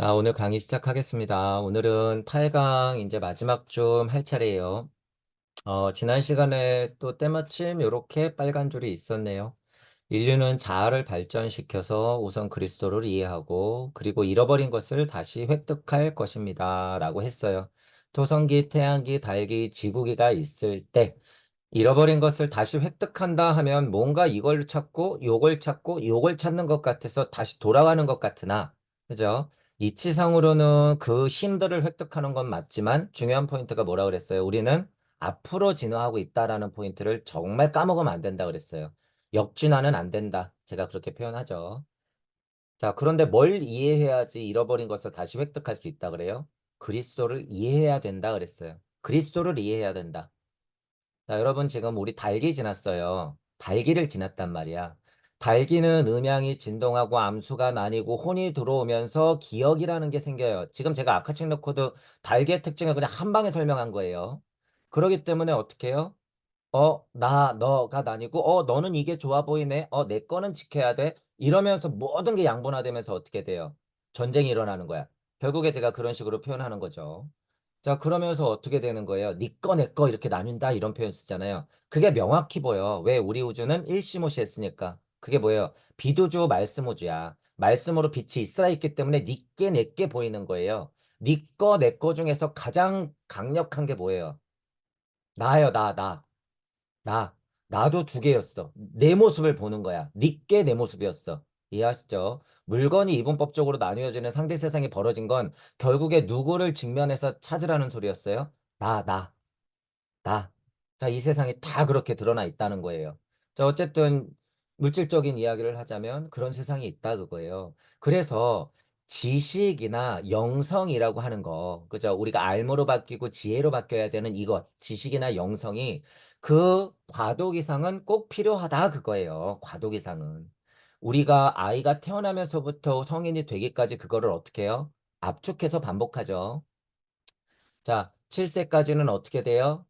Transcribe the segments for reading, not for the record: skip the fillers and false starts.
오늘 강의 시작하겠습니다. 오늘은 8강 이제 마지막 좀 할 차례예요. 지난 시간에 또 때마침 이렇게 빨간 줄이 있었네요. 인류는 자아를 발전시켜서 우선 그리스도를 이해하고 그리고 잃어버린 것을 다시 획득할 것입니다. 라고 했어요. 토성기, 태양기, 달기, 지구기가 있을 때 잃어버린 것을 다시 획득한다 하면 뭔가 이걸 찾고 요걸 찾고 요걸 찾는 것 같아서 다시 돌아가는 것 같으나, 그죠? 이치상으로는 그 힘들을 획득하는 건 맞지만 중요한 포인트가 뭐라 그랬어요? 우리는 앞으로 진화하고 있다라는 포인트를 정말 까먹으면 안 된다 그랬어요. 역진화는 안 된다. 제가 그렇게 표현하죠. 자, 그런데 뭘 이해해야지 잃어버린 것을 다시 획득할 수 있다 그래요? 그리스도를 이해해야 된다 그랬어요. 그리스도를 이해해야 된다. 자, 여러분 지금 우리 달기 지났어요. 달기를 지났단 말이야. 달기는 음양이 진동하고 암수가 나뉘고 혼이 들어오면서 기억이라는 게 생겨요. 지금 제가 아카칭 레코드 달기의 특징을 그냥 한 방에 설명한 거예요. 그렇기 때문에 어떻게 해요? 너가 나뉘고, 너는 이게 좋아 보이네. 내 거는 지켜야 돼. 이러면서 모든 게 양분화되면서 어떻게 돼요? 전쟁이 일어나는 거야. 결국에 제가 그런 식으로 표현하는 거죠. 자, 그러면서 어떻게 되는 거예요? 네 거, 내 거 이렇게 나뉜다 이런 표현 쓰잖아요. 그게 명확히 보여. 왜? 우리 우주는 일시모시 했으니까. 그게 뭐예요? 비두주 말씀우주야. 말씀으로 빛이 있어야 있기 때문에 네 게, 내 게 보이는 거예요. 네 거, 내 거 중에서 가장 강력한 게 뭐예요? 나예요, 나. 나, 나도 두 개였어. 내 모습을 보는 거야. 니께 내 모습이었어. 이해하시죠? 물건이 이분법적으로 나뉘어지는 상대 세상이 벌어진 건 결국에 누구를 직면해서 찾으라는 소리였어요? 나. 자, 이 세상이 다 그렇게 드러나 있다는 거예요. 자, 어쨌든 물질적인 이야기를 하자면 그런 세상이 있다 그거예요. 그래서 지식이나 영성이라고 하는 거, 그죠? 우리가 알무로 바뀌고 지혜로 바뀌어야 되는 이것, 지식이나 영성이 그 과도기 이상은 꼭 필요하다 그거예요. 과도기 이상은. 우리가 아이가 태어나면서부터 성인이 되기까지 그거를 어떻게 해요? 압축해서 반복하죠. 자, 7세까지는 어떻게 돼요?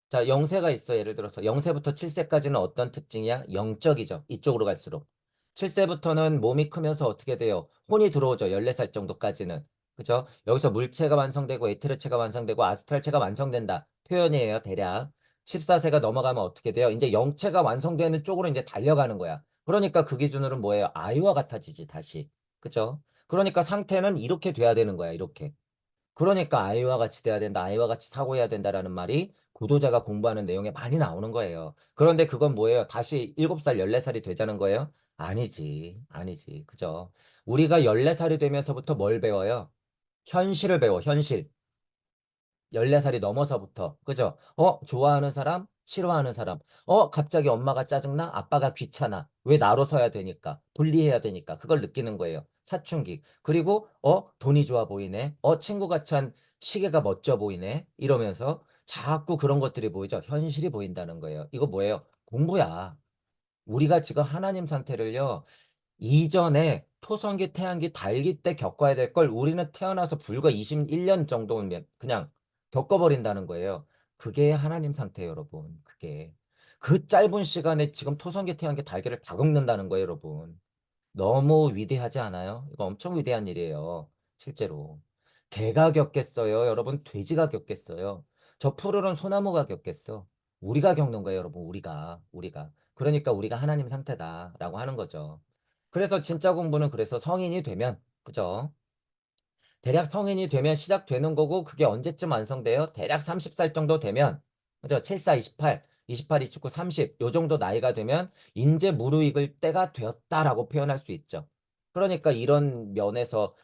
자, 0세가 있어. 예를 들어서 0세부터 7세까지는 어떤 특징이야? 영적이죠. 이쪽으로 갈수록. 7세부터는 몸이 크면서 어떻게 돼요? 혼이 들어오죠. 14살 정도까지는. 그죠? 여기서 물체가 완성되고 에테르체가 완성되고 아스트랄체가 완성된다. 표현이에요. 대략. 14세가 넘어가면 어떻게 돼요? 이제 영체가 완성되는 쪽으로 이제 달려가는 거야. 그러니까 그 기준으로는 뭐예요? 아이와 같아지지, 다시. 그죠? 그러니까 상태는 이렇게 돼야 되는 거야. 이렇게. 그러니까 아이와 같이 돼야 된다. 아이와 같이 사고해야 된다라는 말이 구도자가 공부하는 내용에 많이 나오는 거예요. 그런데 그건 뭐예요? 다시 7살, 14살이 되자는 거예요? 아니지. 아니지. 그죠? 우리가 14살이 되면서부터 뭘 배워요? 현실을 배워. 현실. 14살이 넘어서부터. 그죠? 좋아하는 사람, 싫어하는 사람. 갑자기 엄마가 짜증나? 아빠가 귀찮아. 왜 나로 서야 되니까? 분리해야 되니까. 그걸 느끼는 거예요. 사춘기. 그리고, 돈이 좋아 보이네. 친구가 찬 시계가 멋져 보이네. 이러면서 자꾸 그런 것들이 보이죠. 현실이 보인다는 거예요. 이거 뭐예요? 공부야. 우리가 지금 하나님 상태를요. 이전에 토성기, 태양기, 달기 때 겪어야 될 걸 우리는 태어나서 불과 21년 정도면 그냥 겪어버린다는 거예요. 그게 하나님 상태예요, 여러분. 그게. 그 짧은 시간에 지금 토성기, 태양기, 달기를 다 겪는다는 거예요, 여러분. 너무 위대하지 않아요? 이거 엄청 위대한 일이에요. 실제로. 개가 겪겠어요? 여러분, 돼지가 겪겠어요? 저 푸르른 소나무가 겪겠어? 우리가 겪는 거예요, 여러분. 우리가. 그러니까 우리가 하나님 상태다라고 하는 거죠. 그래서 진짜 공부는 그래서 성인이 되면, 그죠? 대략 성인이 되면 시작되는 거고 그게 언제쯤 완성돼요? 대략 30살 정도 되면 그죠? 74, 28, 28, 29, 30 요 정도 나이가 되면 인제 무르익을 때가 되었다라고 표현할 수 있죠. 그러니까 이런 면에서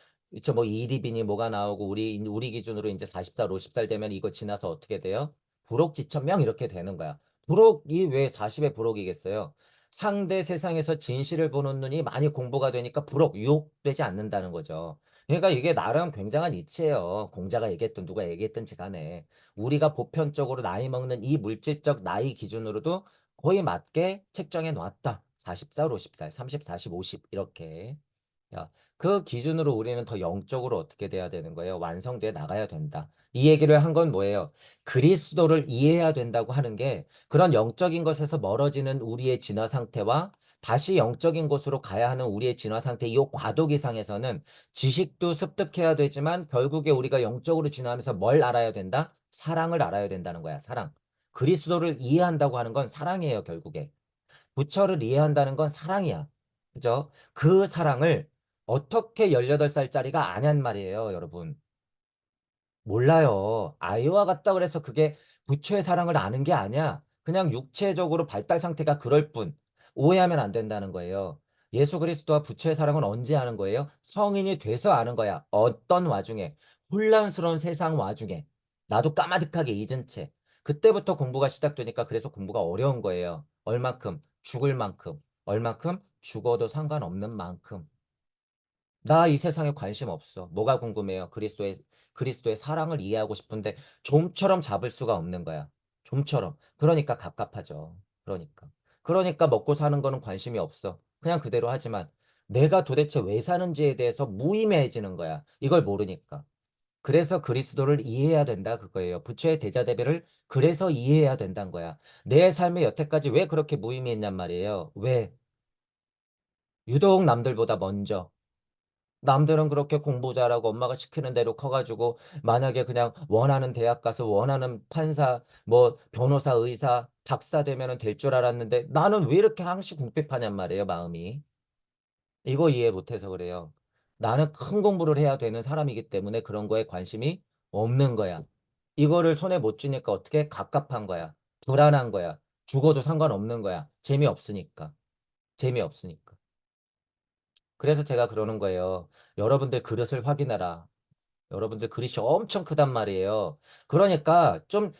뭐 이리비니 뭐가 나오고 우리 기준으로 이제 40살, 50살 되면 이거 지나서 어떻게 돼요? 불혹지천명 이렇게 되는 거야. 불혹이 왜 40에 불혹이겠어요? 상대 세상에서 진실을 보는 눈이 많이 공부가 되니까 불혹, 유혹되지 않는다는 거죠. 그러니까 이게 나름 굉장한 이치예요. 공자가 얘기했든 누가 얘기했든지 간에. 우리가 보편적으로 나이 먹는 이 물질적 나이 기준으로도 거의 맞게 책정해 놨다. 40살, 50살, 30, 40, 50 이렇게. 야, 그 기준으로 우리는 더 영적으로 어떻게 돼야 되는 거예요? 완성돼 나가야 된다. 이 얘기를 한 건 뭐예요? 그리스도를 이해해야 된다고 하는 게 그런 영적인 것에서 멀어지는 우리의 진화 상태와 다시 영적인 곳으로 가야 하는 우리의 진화 상태, 이 과도 기상에서는 지식도 습득해야 되지만 결국에 우리가 영적으로 진화하면서 뭘 알아야 된다? 사랑을 알아야 된다는 거야, 사랑. 그리스도를 이해한다고 하는 건 사랑이에요, 결국에. 부처를 이해한다는 건 사랑이야. 그죠? 그 사랑을 어떻게 18살짜리가 아냔 말이에요, 여러분. 몰라요. 아이와 같다 그래서 그게 부처의 사랑을 아는 게 아니야. 그냥 육체적으로 발달 상태가 그럴 뿐. 오해하면 안 된다는 거예요. 예수 그리스도와 부처의 사랑은 언제 아는 거예요? 성인이 돼서 아는 거야. 어떤 와중에. 혼란스러운 세상 와중에. 나도 까마득하게 잊은 채. 그때부터 공부가 시작되니까 그래서 공부가 어려운 거예요. 얼만큼? 죽을 만큼. 얼만큼? 죽어도 상관없는 만큼. 나 이 세상에 관심 없어. 뭐가 궁금해요? 그리스도의 사랑을 이해하고 싶은데 좀처럼 잡을 수가 없는 거야. 좀처럼. 그러니까 갑갑하죠. 그러니까 먹고 사는 거는 관심이 없어. 그냥 그대로 하지만 내가 도대체 왜 사는지에 대해서 무의미해지는 거야. 이걸 모르니까. 그래서 그리스도를 이해해야 된다 그거예요. 부처의 대자대배를 그래서 이해해야 된다는 거야. 내 삶에 여태까지 왜 그렇게 무의미했냔 말이에요. 왜? 유독 남들보다 먼저. 남들은 그렇게 공부 잘하고 엄마가 시키는 대로 커가지고 만약에 그냥 원하는 대학 가서 원하는 판사, 뭐 변호사, 의사, 박사 되면은 될 줄 알았는데 나는 왜 이렇게 항시 궁핍하냔 말이에요, 마음이. 이거 이해 못해서 그래요. 나는 큰 공부를 해야 되는 사람이기 때문에 그런 거에 관심이 없는 거야. 이거를 손에 못 쥐니까 어떻게 갑갑한 거야. 불안한 거야. 죽어도 상관없는 거야. 재미없으니까. 재미없으니까. 그래서 제가 그러는 거예요. 여러분들 그릇을 확인해라. 여러분들 그릇이 엄청 크단 말이에요. 그러니까 좀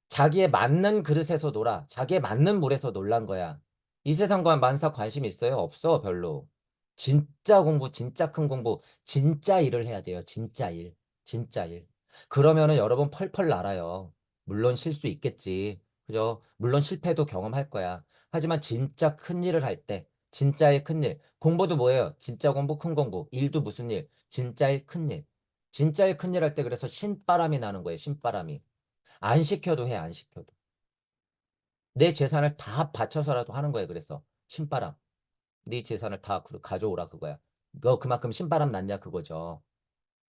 자기에 맞는 그릇에서 놀아. 자기에 맞는 물에서 놀란 거야. 이 세상과 만사 관심 있어요? 없어, 별로. 진짜 공부, 진짜 큰 공부, 진짜 일을 해야 돼요. 진짜 일. 진짜 일. 그러면은 여러분 펄펄 날아요. 물론 실수 있겠지. 그죠? 물론 실패도 경험할 거야. 하지만 진짜 큰 일을 할 때, 진짜 일, 큰 일. 공부도 뭐예요? 진짜 공부, 큰 공부. 일도 무슨 일? 진짜 일, 큰 일. 진짜 일, 큰 일 할 때 그래서 신바람이 나는 거예요. 신바람이. 안 시켜도 해, 안 시켜도. 내 재산을 다 바쳐서라도 하는 거예요. 그래서 신바람. 네 재산을 다 가져오라 그거야. 너 그만큼 신바람 났냐 그거죠.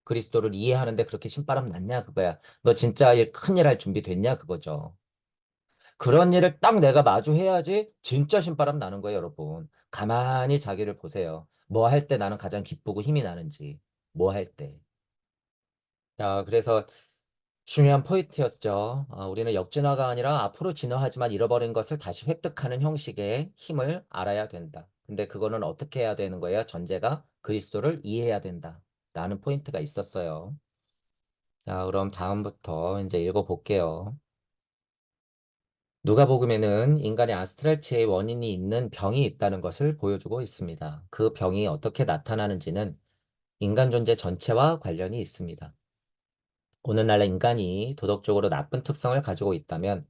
그리스도를 이해하는데 그렇게 신바람 났냐 그거야. 너 진짜 일, 큰일 할 준비 됐냐 그거죠. 그런 일을 딱 내가 마주해야지 진짜 신바람 나는 거예요, 여러분. 가만히 자기를 보세요. 뭐 할 때 나는 가장 기쁘고 힘이 나는지. 뭐 할 때. 자, 그래서 중요한 포인트였죠. 우리는 역진화가 아니라 앞으로 진화하지만 잃어버린 것을 다시 획득하는 형식의 힘을 알아야 된다. 근데 그거는 어떻게 해야 되는 거예요? 전제가 그리스도를 이해해야 된다. 라는 포인트가 있었어요. 자, 그럼 다음부터 이제 읽어볼게요. 누가복음에는 인간의 아스트랄체의 원인이 있는 병이 있다는 것을 보여주고 있습니다. 그 병이 어떻게 나타나는지는 인간 존재 전체와 관련이 있습니다. 오늘날 인간이 도덕적으로 나쁜 특성을 가지고 있다면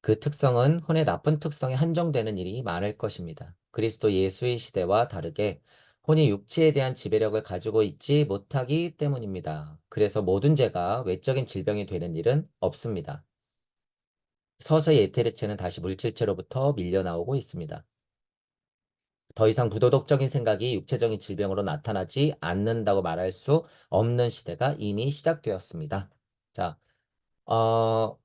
그 특성은 혼의 나쁜 특성에 한정되는 일이 많을 것입니다. 그리스도 예수의 시대와 다르게 혼이 육체에 대한 지배력을 가지고 있지 못하기 때문입니다. 그래서 모든 죄가 외적인 질병이 되는 일은 없습니다. 서서히 에테르체는 다시 물질체로부터 밀려나오고 있습니다. 더 이상 부도덕적인 생각이 육체적인 질병으로 나타나지 않는다고 말할 수 없는 시대가 이미 시작되었습니다. 자, 어,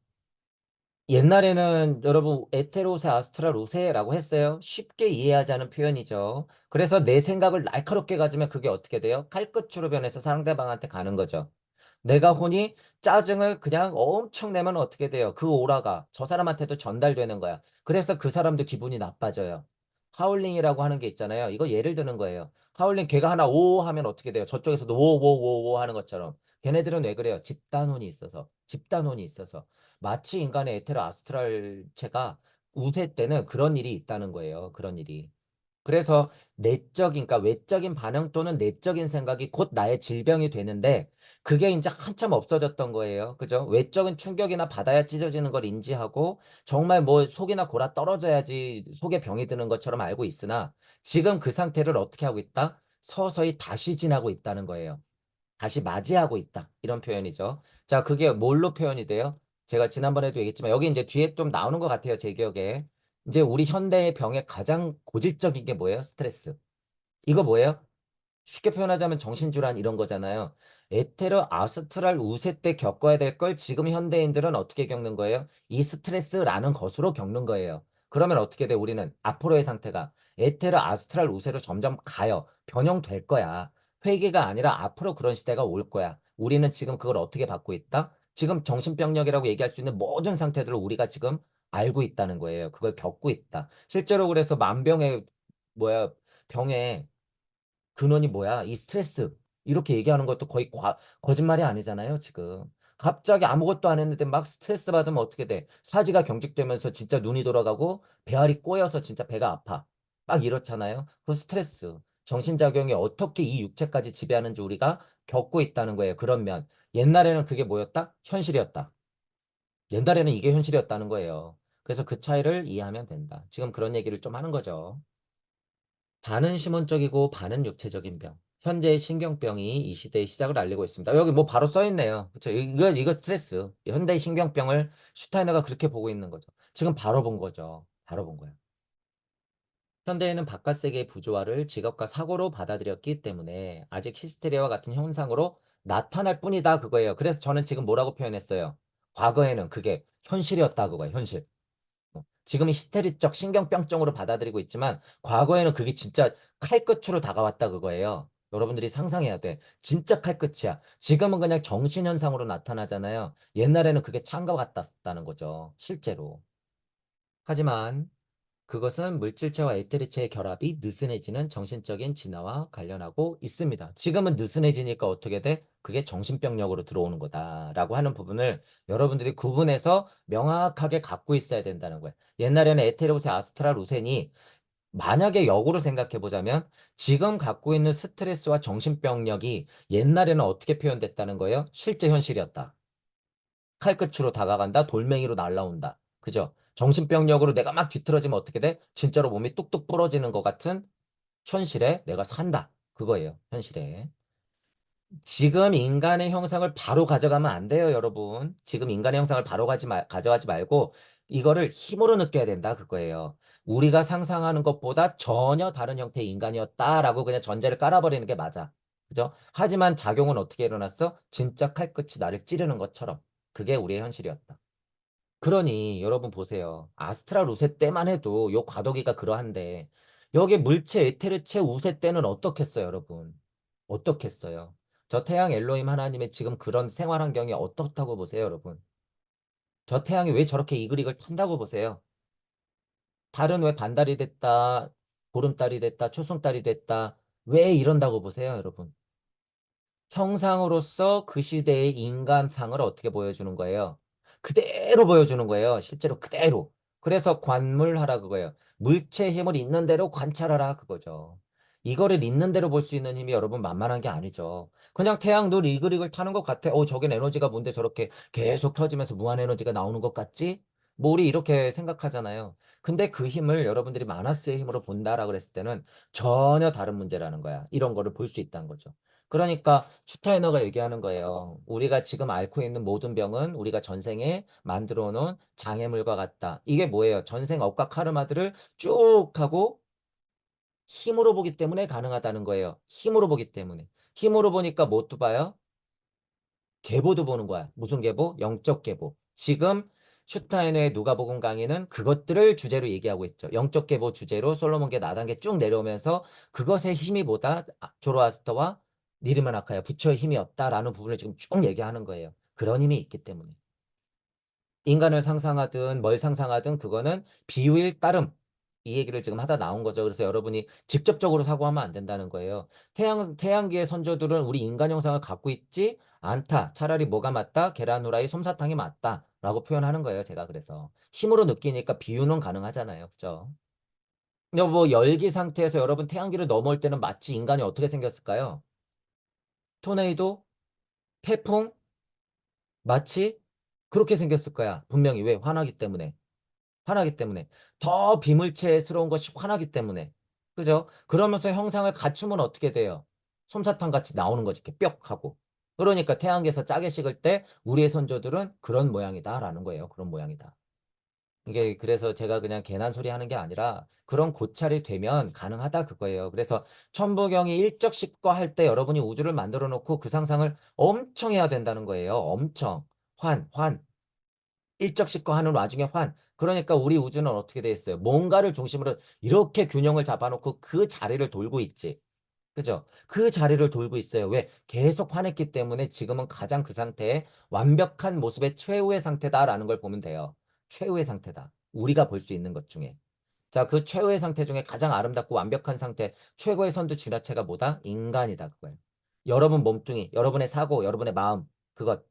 옛날에는 여러분 에테로세 아스트라로세라고 했어요. 쉽게 이해하자는 표현이죠. 그래서 내 생각을 날카롭게 가지면 그게 어떻게 돼요? 칼끝으로 변해서 상대방한테 가는 거죠. 내가 혼이 짜증을 그냥 엄청 내면 어떻게 돼요? 그 오라가 저 사람한테도 전달되는 거야. 그래서 그 사람도 기분이 나빠져요. 하울링이라고 하는 게 있잖아요. 이거 예를 드는 거예요. 하울링 걔가 하나 오 하면 어떻게 돼요? 저쪽에서도 오오오오 하는 것처럼. 걔네들은 왜 그래요? 집단혼이 있어서. 집단혼이 있어서. 마치 인간의 에테르 아스트랄체가 우세 때는 그런 일이 있다는 거예요. 그런 일이. 그래서 내적인, 그러니까 외적인 반응 또는 내적인 생각이 곧 나의 질병이 되는데 그게 이제 한참 없어졌던 거예요. 그죠? 외적인 충격이나 받아야 찢어지는 걸 인지하고 정말 뭐 속이나 골아 떨어져야지 속에 병이 드는 것처럼 알고 있으나 지금 그 상태를 어떻게 하고 있다? 서서히 다시 지나고 있다는 거예요. 다시 맞이하고 있다. 이런 표현이죠. 자, 그게 뭘로 표현이 돼요? 제가 지난번에도 얘기했지만 여기 이제 뒤에 좀 나오는 것 같아요. 제 기억에. 이제 우리 현대의 병의 가장 고질적인 게 뭐예요? 스트레스. 이거 뭐예요? 쉽게 표현하자면 정신질환 이런 거잖아요. 에테르 아스트랄 우세 때 겪어야 될 걸 지금 현대인들은 어떻게 겪는 거예요? 이 스트레스라는 것으로 겪는 거예요. 그러면 어떻게 돼? 우리는 앞으로의 상태가 에테르 아스트랄 우세로 점점 가요. 변형될 거야. 회개가 아니라 앞으로 그런 시대가 올 거야. 우리는 지금 그걸 어떻게 받고 있다? 지금 정신병력이라고 얘기할 수 있는 모든 상태들을 우리가 지금 알고 있다는 거예요. 그걸 겪고 있다. 실제로 그래서 만병의 뭐야 병에 근원이 뭐야? 이 스트레스. 이렇게 얘기하는 것도 거의 거짓말이 아니잖아요, 지금. 갑자기 아무것도 안 했는데 막 스트레스 받으면 어떻게 돼? 사지가 경직되면서 진짜 눈이 돌아가고 배알이 꼬여서 진짜 배가 아파. 막 이렇잖아요. 그 스트레스. 정신작용이 어떻게 이 육체까지 지배하는지 우리가 겪고 있다는 거예요. 그런 면. 옛날에는 그게 뭐였다? 현실이었다. 옛날에는 이게 현실이었다는 거예요. 그래서 그 차이를 이해하면 된다. 지금 그런 얘기를 좀 하는 거죠. 반은 심원적이고 반은 육체적인 병. 현재의 신경병이 이 시대의 시작을 알리고 있습니다. 여기 뭐 바로 써 있네요. 그렇죠? 이거 스트레스. 현대의 신경병을 슈타이너가 그렇게 보고 있는 거죠. 지금 바로 본 거죠. 바로 본 거예요. 현대인은 바깥 세계의 부조화를 직업과 사고로 받아들였기 때문에 아직 히스테리아와 같은 현상으로 나타날 뿐이다 그거예요. 그래서 저는 지금 뭐라고 표현했어요? 과거에는 그게 현실이었다 그거예요. 현실. 지금은 히스테리적 신경병적으로 받아들이고 있지만 과거에는 그게 진짜 칼끝으로 다가왔다 그거예요. 여러분들이 상상해야 돼. 진짜 칼끝이야. 지금은 그냥 정신현상으로 나타나잖아요. 옛날에는 그게 창과 같았다는 거죠. 실제로. 하지만 그것은 물질체와 에테르체의 결합이 느슨해지는 정신적인 진화와 관련하고 있습니다. 지금은 느슨해지니까 어떻게 돼? 그게 정신병력으로 들어오는 거다라고 하는 부분을 여러분들이 구분해서 명확하게 갖고 있어야 된다는 거예요. 옛날에는 에테르우세, 아스트랄 우센이 만약에 역으로 생각해 보자면 지금 갖고 있는 스트레스와 정신병력이 옛날에는 어떻게 표현됐다는 거예요? 실제 현실이었다. 칼끝으로 다가간다. 돌멩이로 날라온다. 그죠? 정신병력으로 내가 막 뒤틀어지면 어떻게 돼? 진짜로 몸이 뚝뚝 부러지는 것 같은 현실에 내가 산다. 그거예요. 현실에. 지금 인간의 형상을 바로 가져가면 안 돼요, 여러분. 지금 인간의 형상을 바로 가져가지 말고 이거를 힘으로 느껴야 된다. 그거예요. 우리가 상상하는 것보다 전혀 다른 형태의 인간이었다라고 그냥 전제를 깔아버리는 게 맞아. 그죠? 하지만 작용은 어떻게 일어났어? 진짜 칼끝이 나를 찌르는 것처럼. 그게 우리의 현실이었다. 그러니 여러분 보세요. 아스트랄 우세 때만 해도 요 과도기가 그러한데 여기 물체 에테르체 우세 때는 어떻겠어요, 여러분? 어떻겠어요? 저 태양 엘로힘 하나님의 지금 그런 생활 환경이 어떻다고 보세요, 여러분? 저 태양이 왜 저렇게 이글이글 탄다고 보세요? 달은 왜 반달이 됐다, 보름달이 됐다, 초승달이 됐다, 왜 이런다고 보세요, 여러분? 형상으로서 그 시대의 인간상을 어떻게 보여주는 거예요? 그대로 보여주는 거예요. 실제로 그대로. 그래서 관물하라 그거예요. 물체 힘을 있는 대로 관찰하라 그거죠. 이거를 있는 대로 볼 수 있는 힘이 여러분 만만한 게 아니죠. 그냥 태양 눈 이글이글 타는 것 같아. 저긴 에너지가 뭔데 저렇게 계속 터지면서 무한 에너지가 나오는 것 같지? 뭐 우리 이렇게 생각하잖아요. 근데 그 힘을 여러분들이 마나스의 힘으로 본다라고 그랬을 때는 전혀 다른 문제라는 거야. 이런 거를 볼 수 있다는 거죠. 그러니까 슈타이너가 얘기하는 거예요. 우리가 지금 앓고 있는 모든 병은 우리가 전생에 만들어 놓은 장애물과 같다. 이게 뭐예요? 전생 업과 카르마들을 쭉 하고 힘으로 보기 때문에 가능하다는 거예요. 힘으로 보기 때문에. 힘으로 보니까 뭣도 봐요? 계보도 보는 거야. 무슨 계보? 영적 계보. 지금 슈타인의 누가복음 강의는 그것들을 주제로 얘기하고 있죠. 영적 계보 주제로 솔로몬계 나단계 쭉 내려오면서 그것의 힘이 보다 조로아스터와 니르메나카야 부처의 힘이 없다라는 부분을 지금 쭉 얘기하는 거예요. 그런 힘이 있기 때문에. 인간을 상상하든 뭘 상상하든 그거는 비유일 따름. 이 얘기를 지금 하다 나온 거죠. 그래서 여러분이 직접적으로 사고하면 안 된다는 거예요. 태양계의 선조들은 우리 인간 형상을 갖고 있지 않다. 차라리 뭐가 맞다? 계란 후라이 솜사탕이 맞다. 라고 표현하는 거예요. 제가 그래서. 힘으로 느끼니까 비유는 가능하잖아요. 그죠? 근데 뭐 열기 상태에서 여러분 태양계를 넘어올 때는 마치 인간이 어떻게 생겼을까요? 토네이도? 태풍? 마치 그렇게 생겼을 거야. 분명히 왜? 화나기 때문에. 화나기 때문에. 더 비물체스러운 것이 화나기 때문에. 그죠? 그러면서 형상을 갖추면 어떻게 돼요? 솜사탕 같이 나오는 거지. 이렇게 뿅 하고. 그러니까 태양계에서 짜게 식을 때 우리의 선조들은 그런 모양이다라는 거예요. 그런 모양이다. 이게 그래서 제가 그냥 괜한 소리 하는 게 아니라 그런 고찰이 되면 가능하다 그거예요. 그래서 천부경이 일적십과 할 때 여러분이 우주를 만들어 놓고 그 상상을 엄청 해야 된다는 거예요. 엄청. 환. 일적십과 하는 와중에 환. 그러니까 우리 우주는 어떻게 돼 있어요? 뭔가를 중심으로 이렇게 균형을 잡아놓고 그 자리를 돌고 있지. 그죠? 그 자리를 돌고 있어요. 왜? 계속 화냈기 때문에 지금은 가장 그 상태의 완벽한 모습의 최후의 상태다라는 걸 보면 돼요. 최후의 상태다. 우리가 볼 수 있는 것 중에. 자, 그 최후의 상태 중에 가장 아름답고 완벽한 상태, 최고의 선두 쥐라체가 뭐다? 인간이다. 그거예요. 여러분 몸뚱이, 여러분의 사고, 여러분의 마음, 그것.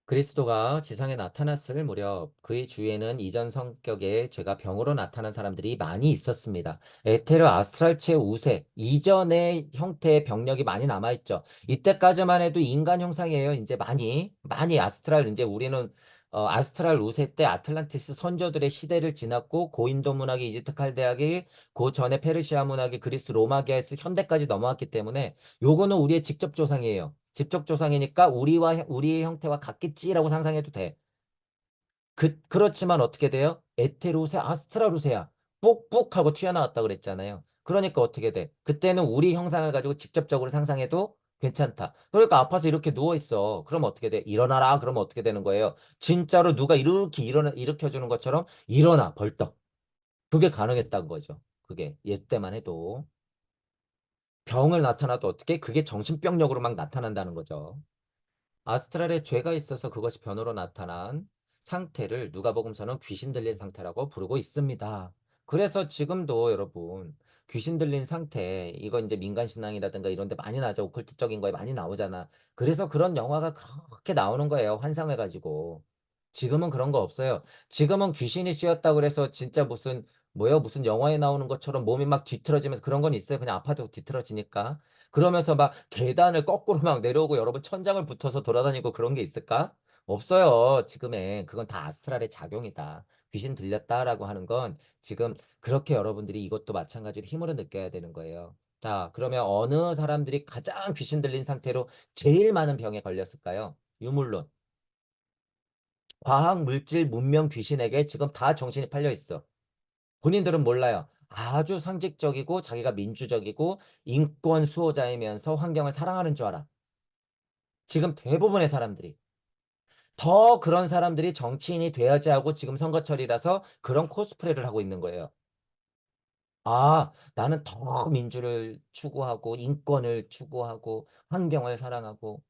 그리스도가 지상에 나타났을 무렵 그의 주위에는 이전 성격의 죄가 병으로 나타난 사람들이 많이 있었습니다. 에테르 아스트랄체 우세 이전의 형태의 병력이 많이 남아있죠. 이때까지만 해도 인간 형상이에요. 이제 많이 아스트랄 이제 우리는 아스트랄 우세 때 아틀란티스 선조들의 시대를 지났고 고인도 문학이 이집트 칼데학이 그 전에 페르시아 문학이 그리스 로마계에서 현대까지 넘어왔기 때문에 요거는 우리의 직접 조상이에요. 직접 조상이니까 우리의 형태와 같겠지라고 상상해도 돼. 그렇지만 어떻게 돼요? 에테로세 아스트라루세야. 뽁뽁 하고 튀어나왔다 그랬잖아요. 그러니까 어떻게 돼? 그때는 우리 형상을 가지고 직접적으로 상상해도 괜찮다. 그러니까 아파서 이렇게 누워있어. 그럼 어떻게 돼? 일어나라. 그러면 어떻게 되는 거예요? 진짜로 누가 이렇게 일으켜주는 것처럼 일어나, 벌떡. 그게 가능했다는 거죠. 그게 옛때만 해도. 병을 나타나도 어떻게? 그게 정신병력으로 막 나타난다는 거죠. 아스트랄에 죄가 있어서 그것이 변으로 나타난 상태를 누가복음서는 귀신 들린 상태라고 부르고 있습니다. 그래서 지금도 여러분 귀신 들린 상태 이거 이제 민간신앙이라든가 이런 데 많이 나죠. 오컬트적인 거에 많이 나오잖아. 그래서 그런 영화가 그렇게 나오는 거예요. 환상을 가지고. 지금은 그런 거 없어요. 지금은 귀신이 씌었다 그래서 진짜 무슨 영화에 나오는 것처럼 몸이 막 뒤틀어지면서 그런 건 있어요. 그냥 아파도 뒤틀어지니까. 그러면서 막 계단을 거꾸로 막 내려오고 여러분 천장을 붙어서 돌아다니고 그런 게 있을까? 없어요. 지금엔. 그건 다 아스트랄의 작용이다. 귀신 들렸다라고 하는 건 지금 그렇게 여러분들이 이것도 마찬가지로 힘으로 느껴야 되는 거예요. 자, 그러면 어느 사람들이 가장 귀신 들린 상태로 제일 많은 병에 걸렸을까요? 유물론. 과학, 물질, 문명, 귀신에게 지금 다 정신이 팔려 있어. 본인들은 몰라요. 아주 상식적이고 자기가 민주적이고 인권 수호자이면서 환경을 사랑하는 줄 알아. 지금 대부분의 사람들이. 더 그런 사람들이 정치인이 돼야지 하고 지금 선거철이라서 그런 코스프레를 하고 있는 거예요. 아, 나는 더 민주를 추구하고 인권을 추구하고 환경을 사랑하고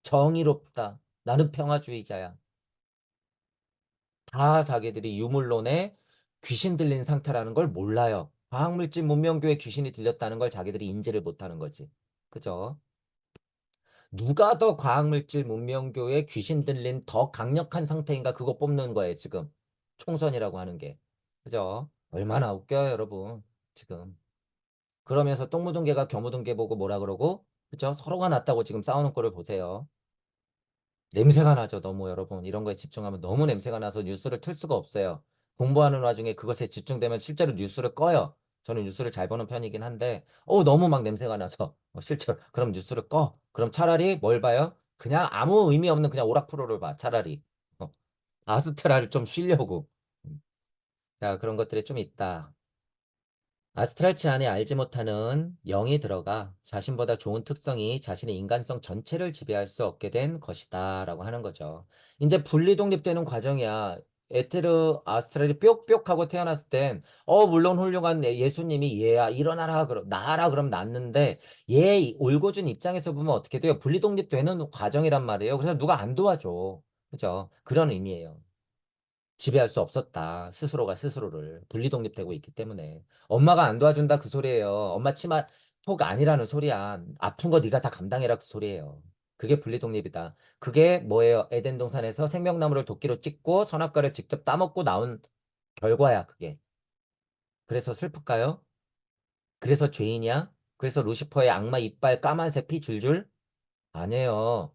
정의롭다. 나는 평화주의자야. 다 자기들이 유물론에 귀신 들린 상태라는 걸 몰라요. 과학물질 문명교에 귀신이 들렸다는 걸 자기들이 인지를 못하는 거지. 그죠? 누가 더 과학물질 문명교에 귀신 들린 더 강력한 상태인가 그거 뽑는 거예요, 지금. 총선이라고 하는 게. 그죠? 얼마나 웃겨요, 여러분. 지금. 그러면서 똥 묻은 개가 겨 묻은 개 보고 뭐라 그러고, 그죠? 서로가 낫다고 지금 싸우는 꼴을 보세요. 냄새가 나죠, 너무 여러분. 이런 거에 집중하면 너무 냄새가 나서 뉴스를 틀 수가 없어요. 공부하는 와중에 그것에 집중되면 실제로 뉴스를 꺼요. 저는 뉴스를 잘 보는 편이긴 한데, 너무 막 냄새가 나서, 실제로. 그럼 뉴스를 꺼. 그럼 차라리 뭘 봐요? 그냥 아무 의미 없는 그냥 오락 프로를 봐, 차라리. 어, 아스트라를 좀 쉬려고. 자, 그런 것들이 좀 있다. 아스트랄치 안에 알지 못하는 영이 들어가 자신보다 좋은 특성이 자신의 인간성 전체를 지배할 수 없게 된 것이다 라고 하는 거죠. 이제 분리 독립되는 과정이야. 에테르 아스트랄이 뾱뾱하고 태어났을 땐 물론 훌륭한 예수님이 얘야 일어나라 그럼 나라 그럼 낫는데 얘 올고준 입장에서 보면 어떻게 돼요? 분리 독립되는 과정이란 말이에요. 그래서 누가 안 도와줘. 그죠? 그런 의미예요. 지배할 수 없었다. 스스로가 스스로를 분리독립되고 있기 때문에 엄마가 안 도와준다 그 소리예요. 엄마 치마 속 아니라는 소리야. 아픈 거 네가 다 감당해라 그 소리예요. 그게 분리독립이다. 그게 뭐예요? 에덴 동산에서 생명나무를 도끼로 찍고 선악과를 직접 따먹고 나온 결과야 그게. 그래서 슬플까요? 그래서 죄인이야? 그래서 루시퍼의 악마 이빨 까만새 피 줄줄? 아니에요.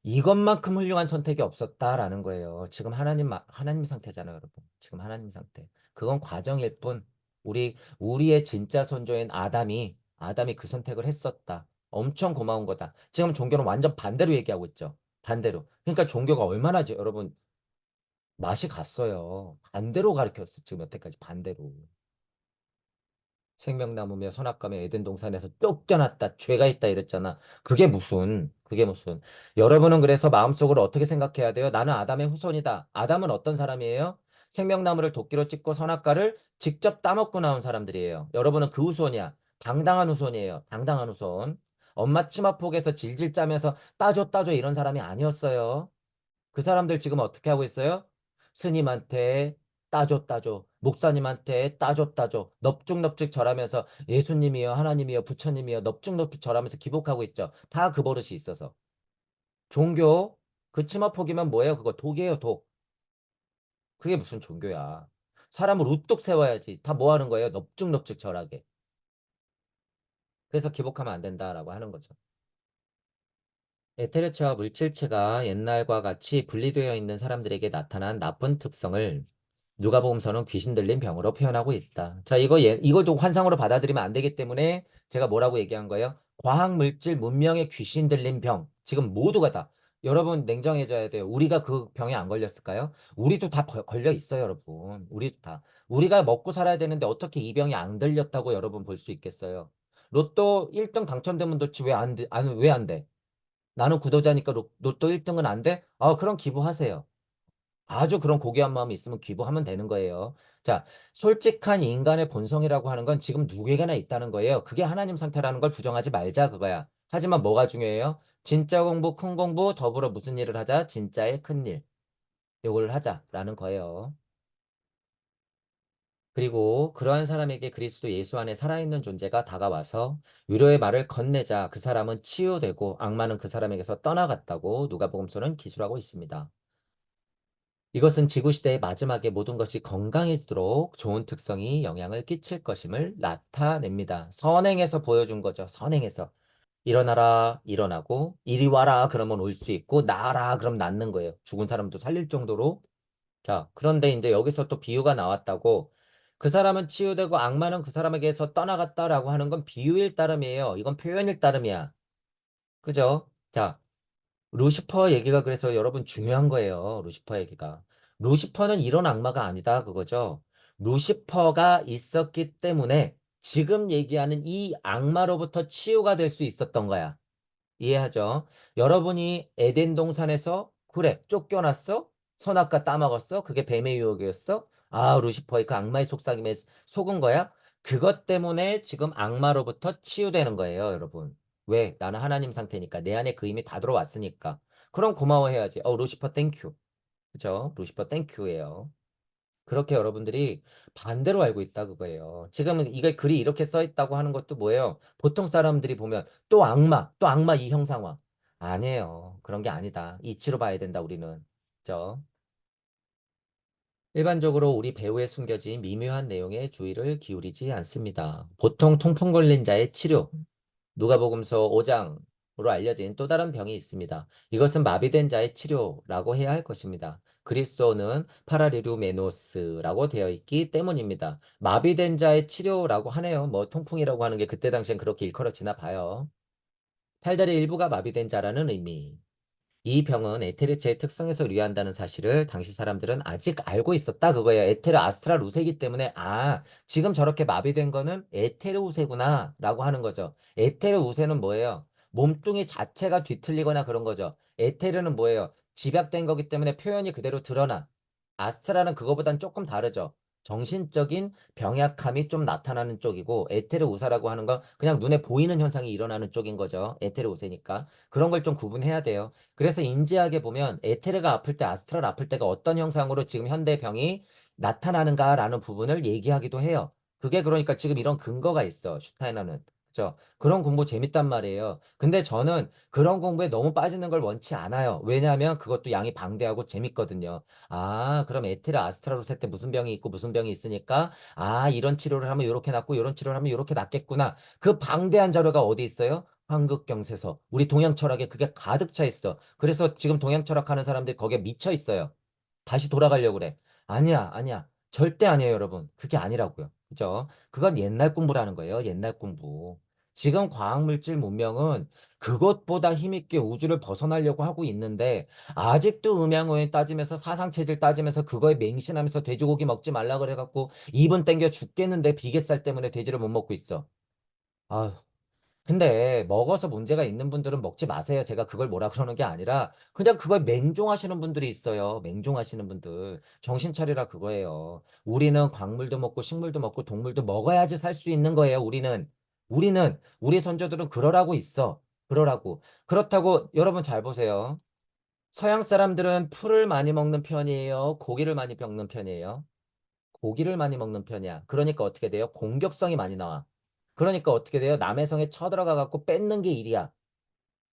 이것만큼 훌륭한 선택이 없었다라는 거예요. 지금 하나님 상태잖아요, 여러분. 지금 하나님 상태. 그건 과정일 뿐. 우리의 진짜 선조인 아담이 그 선택을 했었다. 엄청 고마운 거다. 지금 종교는 완전 반대로 얘기하고 있죠. 반대로. 그러니까 종교가 얼마나, 여러분, 맛이 갔어요. 반대로 가르쳤어. 지금 여태까지 반대로. 생명나무며 선악과며 에덴 동산에서 쫓겨났다. 죄가 있다 이랬잖아. 그게 무슨. 여러분은 그래서 마음속으로 어떻게 생각해야 돼요? 나는 아담의 후손이다. 아담은 어떤 사람이에요? 생명나무를 도끼로 찍고 선악과를 직접 따먹고 나온 사람들이에요. 여러분은 그 후손이야. 당당한 후손이에요. 당당한 후손. 엄마 치마폭에서 질질 짜면서 따줘 이런 사람이 아니었어요. 그 사람들 지금 어떻게 하고 있어요? 스님한테 따줘. 목사님한테 따줘. 넙죽넙죽 절하면서 예수님이여, 하나님이여, 부처님이여, 넙죽넙죽 절하면서 기복하고 있죠. 다 그 버릇이 있어서. 종교, 그 치마폭이면 뭐예요? 그거 독이에요, 독. 그게 무슨 종교야. 사람을 우뚝 세워야지. 다 뭐 하는 거예요? 넙죽넙죽 절하게. 그래서 기복하면 안 된다라고 하는 거죠. 에테르체와 물질체가 옛날과 같이 분리되어 있는 사람들에게 나타난 나쁜 특성을 누가복음서는 귀신 들린 병으로 표현하고 있다. 자, 이걸 또 환상으로 받아들이면 안 되기 때문에 제가 뭐라고 얘기한 거예요? 과학 물질 문명의 귀신 들린 병. 지금 모두가 다. 여러분 냉정해져야 돼요. 우리가 그 병에 안 걸렸을까요? 우리도 다 걸려 있어요, 여러분. 우리도 다. 우리가 먹고 살아야 되는데 어떻게 이 병이 안 들렸다고 여러분 볼 수 있겠어요? 로또 1등 당첨되면 좋지 왜 안 돼? 나는 구독자니까 로또 1등은 안 돼? 그럼 기부하세요. 아주 그런 고귀한 마음이 있으면 기부하면 되는 거예요. 자, 솔직한 인간의 본성이라고 하는 건 지금 누구에게나 있다는 거예요. 그게 하나님 상태라는 걸 부정하지 말자 그거야. 하지만 뭐가 중요해요? 진짜 공부, 큰 공부, 더불어 무슨 일을 하자? 진짜의 큰 일. 요걸 하자라는 거예요. 그리고 그러한 사람에게 그리스도 예수 안에 살아있는 존재가 다가와서 위로의 말을 건네자 그 사람은 치유되고 악마는 그 사람에게서 떠나갔다고 누가복음서는 기술하고 있습니다. 이것은 지구시대의 마지막에 모든 것이 건강해지도록 좋은 특성이 영향을 끼칠 것임을 나타냅니다. 선행에서 보여준 거죠. 선행에서. 일어나라, 일어나고, 이리 와라, 그러면 올 수 있고, 나아라, 그럼 낫는 거예요. 죽은 사람도 살릴 정도로. 자, 그런데 이제 여기서 또 비유가 나왔다고. 그 사람은 치유되고 악마는 그 사람에게서 떠나갔다라고 하는 건 비유일 따름이에요. 이건 표현일 따름이야. 그죠? 자, 루시퍼 얘기가 그래서 여러분 중요한 거예요. 루시퍼 얘기가. 루시퍼는 이런 악마가 아니다. 그거죠. 루시퍼가 있었기 때문에 지금 얘기하는 이 악마로부터 치유가 될 수 있었던 거야. 이해하죠? 여러분이 에덴 동산에서 그래 쫓겨났어? 선악과 따먹었어? 그게 뱀의 유혹이었어? 루시퍼의 그 악마의 속삭임에 속은 거야? 그것 때문에 지금 악마로부터 치유되는 거예요, 여러분. 왜? 나는 하나님 상태니까 내 안에 그 힘이 다 들어왔으니까. 그럼 고마워해야지. 루시퍼 땡큐. 그죠? 루시퍼 땡큐예요. 그렇게 여러분들이 반대로 알고 있다 그거예요. 지금은 이게 글이 이렇게 써 있다고 하는 것도 뭐예요? 보통 사람들이 보면 또 악마 이 형상화. 아니에요. 그런 게 아니다. 이치로 봐야 된다 우리는. 그죠? 일반적으로 우리 배우에 숨겨진 미묘한 내용에 주의를 기울이지 않습니다. 보통 통풍 걸린 자의 치료, 누가복음서 5장으로 알려진 또 다른 병이 있습니다. 이것은 마비된 자의 치료라고 해야 할 것입니다. 그리스도는 파라리루메노스라고 되어 있기 때문입니다. 마비된 자의 치료라고 하네요. 뭐 통풍이라고 하는 게 그때 당시엔 그렇게 일컬어지나 봐요. 팔다리 일부가 마비된 자라는 의미. 이 병은 에테르체의 특성에서 유의한다는 사실을 당시 사람들은 아직 알고 있었다 그거예요. 에테르 아스트랄 우세이기 때문에 지금 저렇게 마비된 거는 에테르 우세구나 라고 하는 거죠. 에테르 우세는 뭐예요? 몸뚱이 자체가 뒤틀리거나 그런 거죠. 에테르는 뭐예요? 집약된 거기 때문에 표현이 그대로 드러나. 아스트랄은 그거보단 조금 다르죠. 정신적인 병약함이 좀 나타나는 쪽이고 에테르 우사라고 하는 건 그냥 눈에 보이는 현상이 일어나는 쪽인 거죠. 에테르 우세니까. 그런 걸 좀 구분해야 돼요. 그래서 인지하게 보면 에테르가 아플 때 아스트랄 아플 때가 어떤 형상으로 지금 현대 병이 나타나는가라는 부분을 얘기하기도 해요. 그게 그러니까 지금 이런 근거가 있어. 슈타이너는. 그죠? 그런 공부 재밌단 말이에요. 근데 저는 그런 공부에 너무 빠지는 걸 원치 않아요. 왜냐하면 그것도 양이 방대하고 재밌거든요. 그럼 에테르 아스트랄로세 때 무슨 병이 있고 무슨 병이 있으니까 이런 치료를 하면 이렇게 낫고 이런 치료를 하면 이렇게 낫겠구나. 그 방대한 자료가 어디 있어요? 황극경세서. 우리 동양 철학에 그게 가득 차 있어. 그래서 지금 동양 철학 하는 사람들이 거기에 미쳐 있어요. 다시 돌아가려고 그래. 아니야. 절대 아니에요, 여러분. 그게 아니라고요. 그죠? 그건 옛날 공부라는 거예요. 옛날 공부. 지금 과학물질 문명은 그것보다 힘있게 우주를 벗어나려고 하고 있는데 아직도 음양오행 따지면서 사상체질 따지면서 그거에 맹신하면서 돼지고기 먹지 말라 그래갖고 입은 땡겨 죽겠는데 비계살 때문에 돼지를 못 먹고 있어. 아휴. 근데 먹어서 문제가 있는 분들은 먹지 마세요. 제가 그걸 뭐라 그러는 게 아니라 그냥 그걸 맹종하시는 분들이 있어요. 맹종하시는 분들. 정신 차리라 그거예요. 우리는 광물도 먹고 식물도 먹고 동물도 먹어야지 살 수 있는 거예요. 우리 선조들은 그러라고 있어. 그러라고. 그렇다고 여러분 잘 보세요. 서양 사람들은 풀을 많이 먹는 편이에요. 고기를 많이 먹는 편이에요. 고기를 많이 먹는 편이야. 그러니까 어떻게 돼요? 공격성이 많이 나와. 그러니까 어떻게 돼요? 남의 성에 쳐들어가 갖고 뺏는 게 일이야.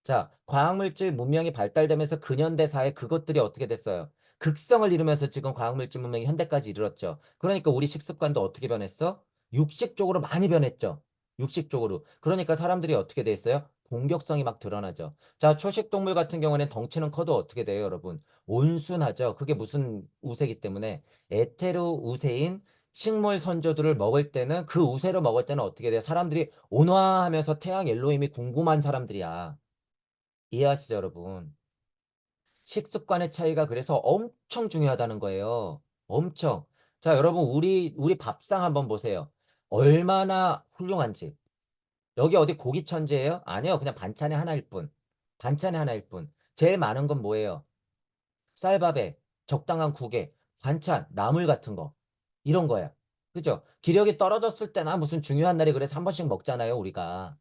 자, 과학물질 문명이 발달되면서 근현대사에 그것들이 어떻게 됐어요? 극성을 이루면서 지금 과학물질 문명이 현대까지 이르렀죠. 그러니까 우리 식습관도 어떻게 변했어? 육식 쪽으로 많이 변했죠. 육식 쪽으로. 그러니까 사람들이 어떻게 돼 있어요? 공격성이 막 드러나죠. 자, 초식 동물 같은 경우에는 덩치는 커도 어떻게 돼요, 여러분? 온순하죠. 그게 무슨 우세기 때문에 에테르 우세인 식물 선조들을 먹을 때는 그 우세로 먹을 때는 어떻게 돼요? 사람들이 온화하면서 태양 엘로힘이 궁금한 사람들이야. 이해하시죠, 여러분? 식습관의 차이가 그래서 엄청 중요하다는 거예요. 엄청. 자, 여러분, 우리 밥상 한번 보세요. 얼마나 훌륭한지. 여기 어디 고기 천재예요? 아니요. 그냥 반찬이 하나일 뿐. 반찬이 하나일 뿐. 제일 많은 건 뭐예요? 쌀밥에, 적당한 국에, 반찬, 나물 같은 거. 이런 거야. 그죠? 기력이 떨어졌을 때나 무슨 중요한 날이 그래서 한 번씩 먹잖아요, 우리가.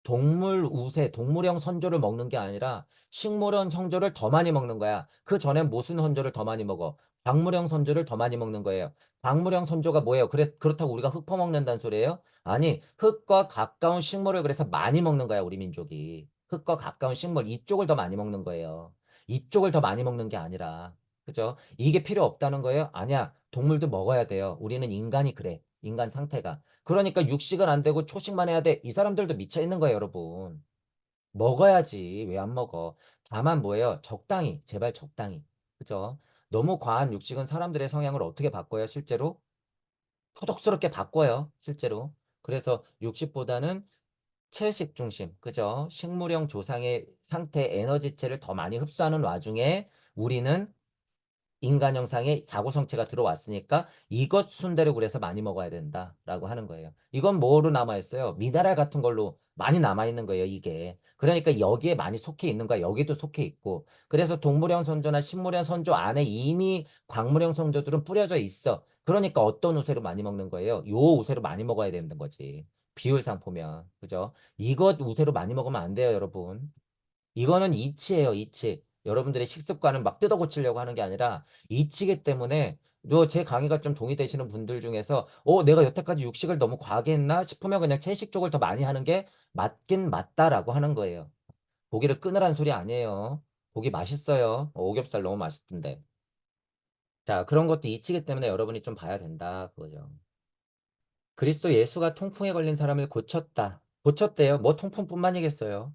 동물 우세, 동물형 선조를 먹는 게 아니라 식물형 선조를 더 많이 먹는 거야. 그 전에 무슨 선조를 더 많이 먹어? 광물형 선조를 더 많이 먹는 거예요. 광물형 선조가 뭐예요? 그렇다고 우리가 흙 퍼먹는다는 소리예요? 아니, 흙과 가까운 식물을 그래서 많이 먹는 거야, 우리 민족이. 흙과 가까운 식물, 이쪽을 더 많이 먹는 거예요. 이쪽을 더 많이 먹는 게 아니라. 그죠? 이게 필요 없다는 거예요? 아니야. 동물도 먹어야 돼요. 우리는 인간이 그래. 인간 상태가. 그러니까 육식은 안 되고 초식만 해야 돼. 이 사람들도 미쳐 있는 거예요, 여러분. 먹어야지. 왜 안 먹어? 다만 뭐예요? 적당히. 제발 적당히. 그죠? 너무 과한 육식은 사람들의 성향을 어떻게 바꿔요, 실제로? 토독스럽게 바꿔요, 실제로. 그래서 육식보다는 채식 중심. 그죠? 식물형 조상의 상태 에너지체를 더 많이 흡수하는 와중에 우리는 인간 형상의 자구성체가 들어왔으니까 이것 순대로 그래서 많이 먹어야 된다라고 하는 거예요. 이건 뭐로 남아있어요? 미네랄 같은 걸로 많이 남아있는 거예요, 이게. 그러니까 여기에 많이 속해 있는 거야. 여기도 속해 있고. 그래서 동물형 선조나 식물형 선조 안에 이미 광물형 선조들은 뿌려져 있어. 그러니까 어떤 우세로 많이 먹는 거예요? 요 우세로 많이 먹어야 되는 거지. 비율상 보면. 그죠? 이것 우세로 많이 먹으면 안 돼요, 여러분. 이거는 이치예요, 이치. 여러분들의 식습관을 막 뜯어 고치려고 하는 게 아니라 이치기 때문에 제 강의가 좀 동의되시는 분들 중에서 내가 여태까지 육식을 너무 과하게 했나 싶으면 그냥 채식 쪽을 더 많이 하는 게 맞긴 맞다라고 하는 거예요. 고기를 끊으라는 소리 아니에요. 고기 맛있어요. 오겹살 너무 맛있던데. 자, 그런 것도 이치기 때문에 여러분이 좀 봐야 된다. 그거죠. 그리스도 예수가 통풍에 걸린 사람을 고쳤다. 고쳤대요. 뭐 통풍뿐만이겠어요.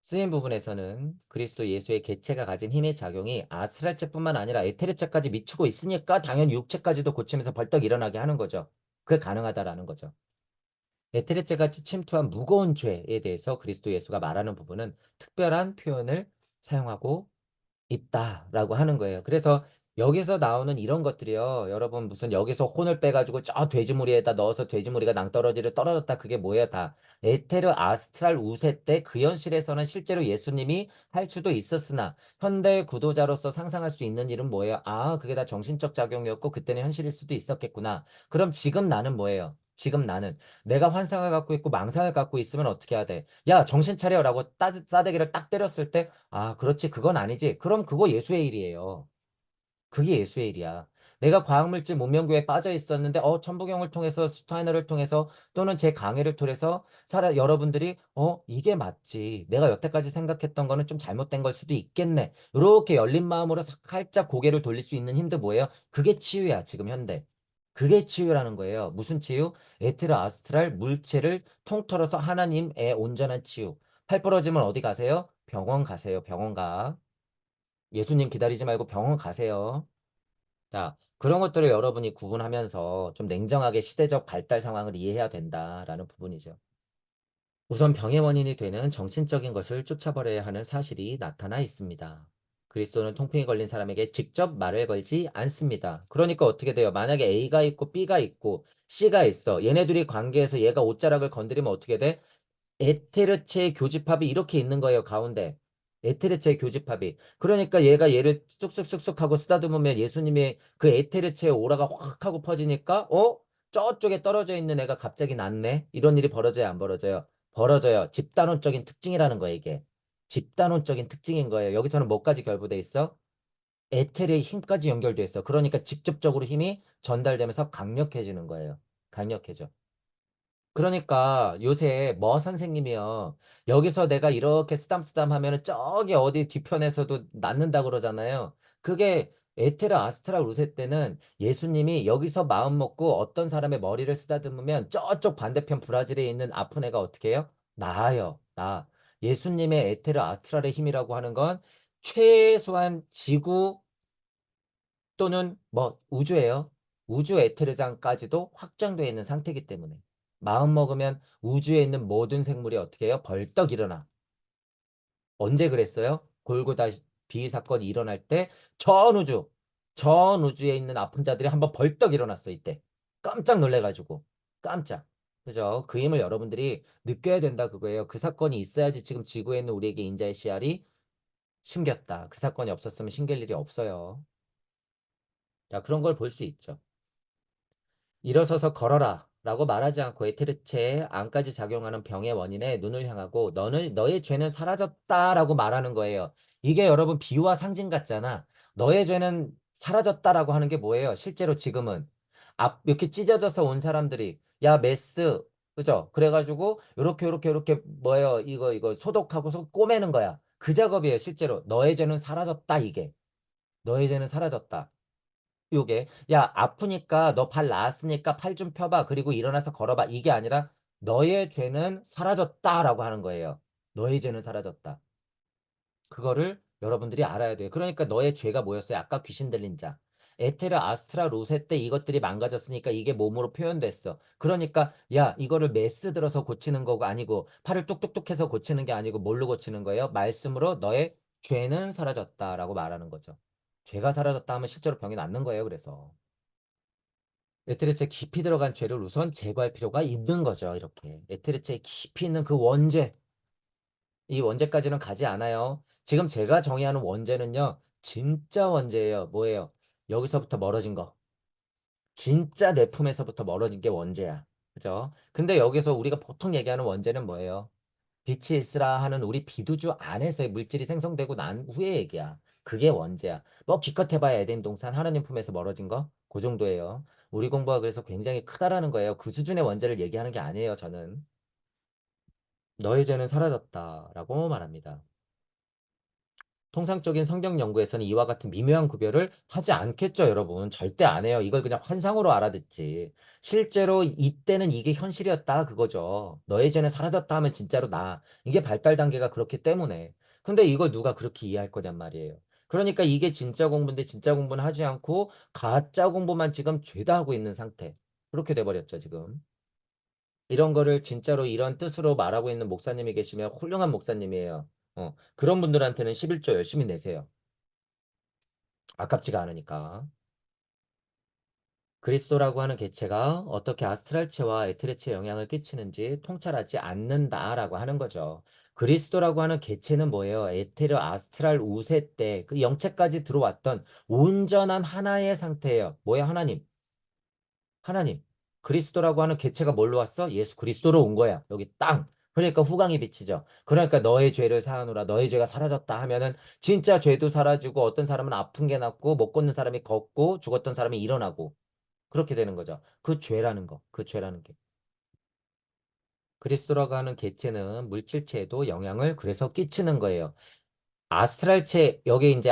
쓰인 부분에서는 그리스도 예수의 개체가 가진 힘의 작용이 아스랄체뿐만 아니라 에테르체까지 미치고 있으니까 당연히 육체까지도 고치면서 벌떡 일어나게 하는 거죠. 그게 가능하다라는 거죠. 에테르체같이 침투한 무거운 죄에 대해서 그리스도 예수가 말하는 부분은 특별한 표현을 사용하고 있다라고 하는 거예요. 그래서 여기서 나오는 이런 것들이요. 여러분 무슨 여기서 혼을 빼가지고 저 돼지무리에다 넣어서 돼지무리가 낭떠러지를 떨어졌다. 그게 뭐예요? 다 에테르 아스트랄 우세 때 그 현실에서는 실제로 예수님이 할 수도 있었으나 현대 구도자로서 상상할 수 있는 일은 뭐예요? 아, 그게 다 정신적 작용이었고 그때는 현실일 수도 있었겠구나. 그럼 지금 나는 뭐예요? 지금 나는 내가 환상을 갖고 있고 망상을 갖고 있으면 어떻게 해야 돼? 야, 정신 차려라고 싸대기를 딱 때렸을 때 아, 그렇지. 그건 아니지. 그럼 그거 예수의 일이에요. 그게 예수의 일이야. 내가 과학물질 문명교에 빠져 있었는데, 천부경을 통해서, 스타이너를 통해서, 또는 제 강의를 통해서, 여러분들이, 이게 맞지. 내가 여태까지 생각했던 거는 좀 잘못된 걸 수도 있겠네. 이렇게 열린 마음으로 살짝 고개를 돌릴 수 있는 힘도 뭐예요? 그게 치유야, 지금 현대. 그게 치유라는 거예요. 무슨 치유? 에테르 아스트랄 물체를 통틀어서 하나님의 온전한 치유. 팔 부러지면 어디 가세요? 병원 가세요. 병원 가. 예수님 기다리지 말고 병원 가세요. 자, 그런 것들을 여러분이 구분하면서 좀 냉정하게 시대적 발달 상황을 이해해야 된다라는 부분이죠. 우선 병의 원인이 되는 정신적인 것을 쫓아버려야 하는 사실이 나타나 있습니다. 그리스도는 통풍이 걸린 사람에게 직접 말을 걸지 않습니다. 그러니까 어떻게 돼요? 만약에 A가 있고 B가 있고 C가 있어. 얘네들이 관계에서 얘가 옷자락을 건드리면 어떻게 돼? 에테르체의 교집합이 이렇게 있는 거예요, 가운데. 에테르체의 교집합이. 그러니까 얘가 얘를 쑥쑥쑥쑥 하고 쓰다듬으면 예수님의 그 에테르체의 오라가 확 하고 퍼지니까, 저쪽에 떨어져 있는 애가 갑자기 낫네? 이런 일이 벌어져요, 안 벌어져요? 벌어져요. 집단원적인 특징이라는 거예요, 이게. 집단원적인 특징인 거예요. 여기서는 뭐까지 결부돼 있어? 에테르의 힘까지 연결돼 있어. 그러니까 직접적으로 힘이 전달되면서 강력해지는 거예요. 강력해져. 그러니까 요새 뭐 선생님이요. 여기서 내가 이렇게 쓰담쓰담 하면은 저기 어디 뒤편에서도 낫는다 그러잖아요. 그게 에테르 아스트라 루세 때는 예수님이 여기서 마음 먹고 어떤 사람의 머리를 쓰다듬으면 저쪽 반대편 브라질에 있는 아픈 애가 어떻게 해요? 나아요. 나. 예수님의 에테르 아스트랄의 힘이라고 하는 건 최소한 지구 또는 뭐 우주예요. 우주 에테르장까지도 확장되어 있는 상태이기 때문에 마음 먹으면 우주에 있는 모든 생물이 어떻게 해요? 벌떡 일어나. 언제 그랬어요? 골고다 비 사건이 일어날 때 전 우주에 있는 아픈 자들이 한번 벌떡 일어났어 이때. 깜짝 놀래가지고 깜짝. 그죠? 그 힘을 여러분들이 느껴야 된다 그거예요. 그 사건이 있어야지 지금 지구에 있는 우리에게 인자의 씨알이 심겼다. 그 사건이 없었으면 심길 일이 없어요. 자, 그런 걸 볼 수 있죠. 일어서서 걸어라 라고 말하지 않고 에테르체에 안까지 작용하는 병의 원인에 눈을 향하고 너의 죄는 사라졌다라고 말하는 거예요. 이게 여러분 비유와 상징 같잖아. 너의 죄는 사라졌다라고 하는 게 뭐예요? 실제로 지금은 이렇게 찢어져서 온 사람들이 야 메스 그죠? 그래가지고 요렇게 뭐예요? 이거 소독하고 꼬매는 거야. 그 작업이에요. 실제로 너의 죄는 사라졌다 이게. 너의 죄는 사라졌다. 요게 야 아프니까 너 발 나았으니까 팔 좀 펴봐 그리고 일어나서 걸어봐 이게 아니라 너의 죄는 사라졌다라고 하는 거예요. 너의 죄는 사라졌다. 그거를 여러분들이 알아야 돼요. 그러니까 너의 죄가 뭐였어요? 아까 귀신 들린 자. 에테르 아스트라 로세 때 이것들이 망가졌으니까 이게 몸으로 표현됐어. 그러니까 야 이거를 메스 들어서 고치는 거가 아니고 팔을 뚝뚝뚝 해서 고치는 게 아니고 뭘로 고치는 거예요? 말씀으로 너의 죄는 사라졌다라고 말하는 거죠. 죄가 사라졌다 하면 실제로 병이 낫는 거예요. 그래서. 에테르체 깊이 들어간 죄를 우선 제거할 필요가 있는 거죠. 이렇게. 에테르체에 깊이 있는 그 원죄. 이 원죄까지는 가지 않아요. 지금 제가 정의하는 원죄는요. 진짜 원죄예요. 뭐예요? 여기서부터 멀어진 거. 진짜 내 품에서부터 멀어진 게 원죄야. 그죠? 근데 여기서 우리가 보통 얘기하는 원죄는 뭐예요? 빛이 있으라 하는 우리 비두주 안에서의 물질이 생성되고 난 후의 얘기야. 그게 원죄야. 뭐 기껏 해봐야 에덴 동산 하나님 품에서 멀어진 거? 그 정도예요. 우리 공부가 그래서 굉장히 크다라는 거예요. 그 수준의 원죄를 얘기하는 게 아니에요, 저는. 너의 죄는 사라졌다라고 말합니다. 통상적인 성경 연구에서는 이와 같은 미묘한 구별을 하지 않겠죠, 여러분. 절대 안 해요. 이걸 그냥 환상으로 알아듣지. 실제로 이때는 이게 현실이었다, 그거죠. 너의 죄는 사라졌다 하면 진짜로 나. 이게 발달 단계가 그렇기 때문에. 근데 이걸 누가 그렇게 이해할 거냔 말이에요. 그러니까 이게 진짜 공부인데 진짜 공부는 하지 않고 가짜 공부만 지금 죄다 하고 있는 상태. 그렇게 돼버렸죠, 지금. 이런 거를 진짜로 이런 뜻으로 말하고 있는 목사님이 계시면 훌륭한 목사님이에요. 그런 분들한테는 11조 열심히 내세요. 아깝지가 않으니까. 그리스도라고 하는 개체가 어떻게 아스트랄체와 에트레체에 영향을 끼치는지 통찰하지 않는다라고 하는 거죠. 그리스도라고 하는 개체는 뭐예요? 에테르 아스트랄 우세 때 그 영체까지 들어왔던 온전한 하나의 상태예요. 뭐야 하나님? 하나님. 그리스도라고 하는 개체가 뭘로 왔어? 예수 그리스도로 온 거야. 여기 땅. 그러니까 후광이 비치죠. 그러니까 너의 죄를 사하노라. 너의 죄가 사라졌다 하면은 진짜 죄도 사라지고 어떤 사람은 아픈 게 낫고 못 걷는 사람이 걷고 죽었던 사람이 일어나고 그렇게 되는 거죠. 그 죄라는 거. 그 죄라는 게. 그리스도라고 하는 개체는 물질체에도 영향을 그래서 끼치는 거예요. 아스트랄체 여기 이제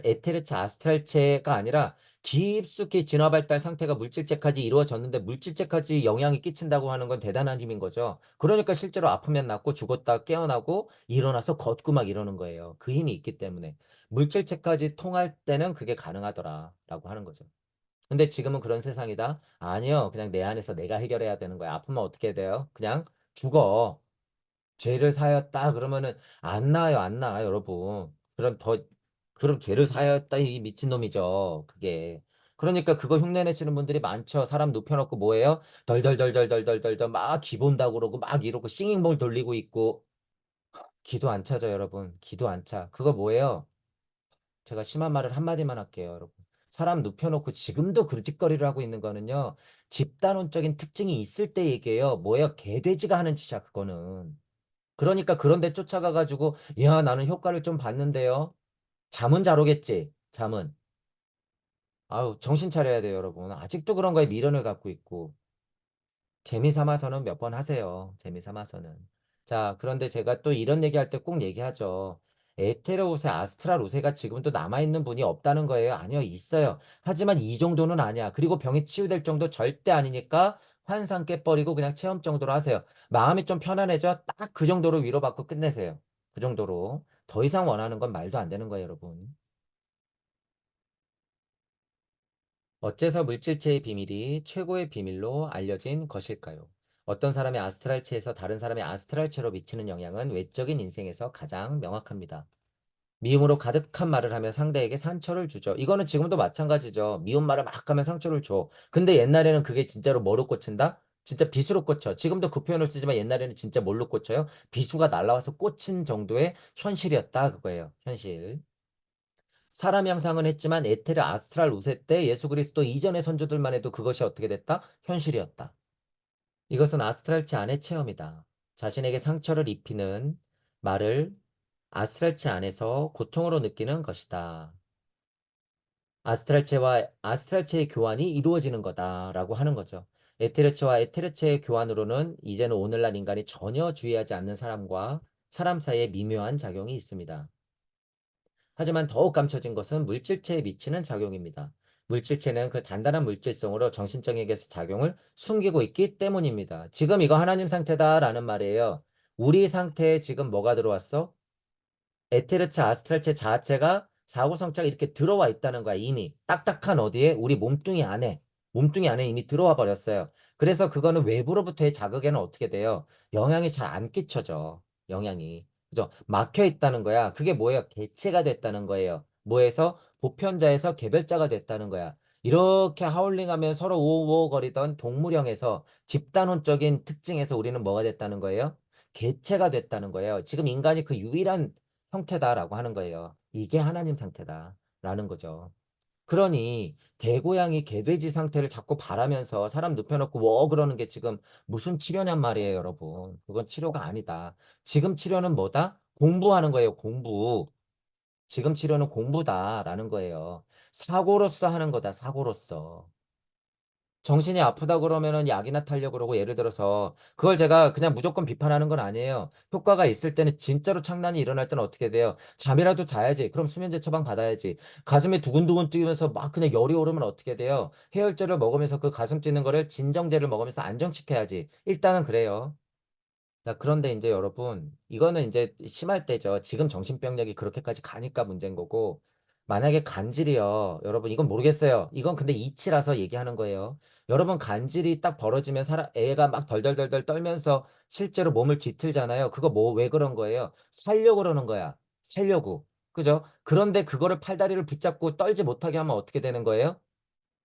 에테르체 아스트랄체가 아니라 깊숙이 진화 발달 상태가 물질체까지 이루어졌는데 물질체까지 영향이 끼친다고 하는 건 대단한 힘인 거죠. 그러니까 실제로 아프면 낫고 죽었다 깨어나고 일어나서 걷고 막 이러는 거예요. 그 힘이 있기 때문에 물질체까지 통할 때는 그게 가능하더라라고 하는 거죠. 근데 지금은 그런 세상이다? 아니요. 그냥 내 안에서 내가 해결해야 되는 거야. 아프면 어떻게 돼요? 그냥 죽어. 죄를 사였다 그러면은 안 나와요, 안 나와요, 여러분. 그럼 죄를 사였다 이 미친놈이죠, 그게. 그러니까 그거 흉내내시는 분들이 많죠. 사람 눕혀놓고 뭐예요? 덜덜덜덜덜덜덜덜 막 기본다고 그러고 막 이러고 싱잉볼 돌리고 있고 기도 안 차죠, 여러분. 기도 안 차. 그거 뭐예요? 제가 심한 말을 한마디만 할게요, 여러분. 사람 눕혀놓고 지금도 그 짓거리를 하고 있는 거는요. 집단원적인 특징이 있을 때 얘기해요. 뭐예요? 개돼지가 하는 짓이야, 그거는. 그러니까 그런 데 쫓아가가지고, 야, 나는 효과를 좀 봤는데요. 잠은 잘 오겠지? 잠은. 아우, 정신 차려야 돼요, 여러분. 아직도 그런 거에 미련을 갖고 있고. 재미 삼아서는 몇 번 하세요. 재미 삼아서는. 자, 그런데 제가 또 이런 얘기할 때 꼭 얘기하죠. 에테르 옷에 아스트랄 옷에가 지금도 남아있는 분이 없다는 거예요. 아니요, 있어요. 하지만 이 정도는 아니야. 그리고 병이 치유될 정도 절대 아니니까 환상 깨버리고 그냥 체험 정도로 하세요. 마음이 좀 편안해져. 딱 그 정도로 위로받고 끝내세요. 그 정도로. 더 이상 원하는 건 말도 안 되는 거예요, 여러분. 어째서 물질체의 비밀이 최고의 비밀로 알려진 것일까요? 어떤 사람의 아스트랄체에서 다른 사람의 아스트랄체로 미치는 영향은 외적인 인생에서 가장 명확합니다. 미움으로 가득한 말을 하면 상대에게 상처를 주죠. 이거는 지금도 마찬가지죠. 미운 말을 막 하면 상처를 줘. 근데 옛날에는 그게 진짜로 뭐로 꽂힌다? 진짜 비수로 꽂혀. 지금도 그 표현을 쓰지만 옛날에는 진짜 뭘로 꽂혀요? 비수가 날라와서 꽂힌 정도의 현실이었다. 그거예요. 현실. 사람 양상은 했지만 에테르 아스트랄 우세 때 예수 그리스도 이전의 선조들만 해도 그것이 어떻게 됐다? 현실이었다. 이것은 아스트랄체 안의 체험이다. 자신에게 상처를 입히는 말을 아스트랄체 안에서 고통으로 느끼는 것이다. 아스트랄체와 아스트랄체의 교환이 이루어지는 거다라고 하는 거죠. 에테르체와 에테르체의 교환으로는 이제는 오늘날 인간이 전혀 주의하지 않는 사람과 사람 사이에 미묘한 작용이 있습니다. 하지만 더욱 감춰진 것은 물질체에 미치는 작용입니다. 물질체는 그 단단한 물질성으로 정신적에게서 작용을 숨기고 있기 때문입니다. 지금 이거 하나님 상태다라는 말이에요. 우리 상태에 지금 뭐가 들어왔어? 에테르체, 아스트랄체 자체가 사고성체가 이렇게 들어와 있다는 거야, 이미. 딱딱한 어디에? 우리 몸뚱이 안에. 몸뚱이 안에 이미 들어와 버렸어요. 그래서 그거는 외부로부터의 자극에는 어떻게 돼요? 영향이 잘 안 끼쳐져. 영향이. 그죠? 막혀 있다는 거야. 그게 뭐예요? 개체가 됐다는 거예요. 뭐에서? 보편자에서 개별자가 됐다는 거야. 이렇게 하울링하면 서로 우우우 거리던 동물형에서 집단원적인 특징에서 우리는 뭐가 됐다는 거예요? 개체가 됐다는 거예요. 지금 인간이 그 유일한 형태다라고 하는 거예요. 이게 하나님 상태다라는 거죠. 그러니 개고양이 개돼지 상태를 자꾸 바라면서 사람 눕혀놓고 뭐 그러는 게 지금 무슨 치료냔 말이에요, 여러분. 그건 치료가 아니다. 지금 치료는 뭐다? 공부하는 거예요, 공부. 지금 치료는 공부다라는 거예요. 사고로서 하는 거다, 사고로서. 정신이 아프다 그러면은 약이나 타려고 그러고 예를 들어서 그걸 제가 그냥 무조건 비판하는 건 아니에요. 효과가 있을 때는 진짜로 창난이 일어날 때는 어떻게 돼요? 잠이라도 자야지. 그럼 수면제 처방 받아야지. 가슴이 두근두근 뛰면서 막 그냥 열이 오르면 어떻게 돼요? 해열제를 먹으면서 그 가슴 뛰는 거를 진정제를 먹으면서 안정시켜야지. 일단은 그래요. 자, 그런데 이제 여러분, 이거는 이제 심할 때죠. 지금 정신병력이 그렇게까지 가니까 문제인 거고, 만약에 간질이요. 여러분, 이건 모르겠어요. 이건 근데 이치라서 얘기하는 거예요. 여러분, 간질이 딱 벌어지면 애가 막 덜덜덜덜 떨면서 실제로 몸을 뒤틀잖아요. 그거 뭐, 왜 그런 거예요? 살려고 그러는 거야. 살려고. 그죠? 그런데 그거를 팔다리를 붙잡고 떨지 못하게 하면 어떻게 되는 거예요?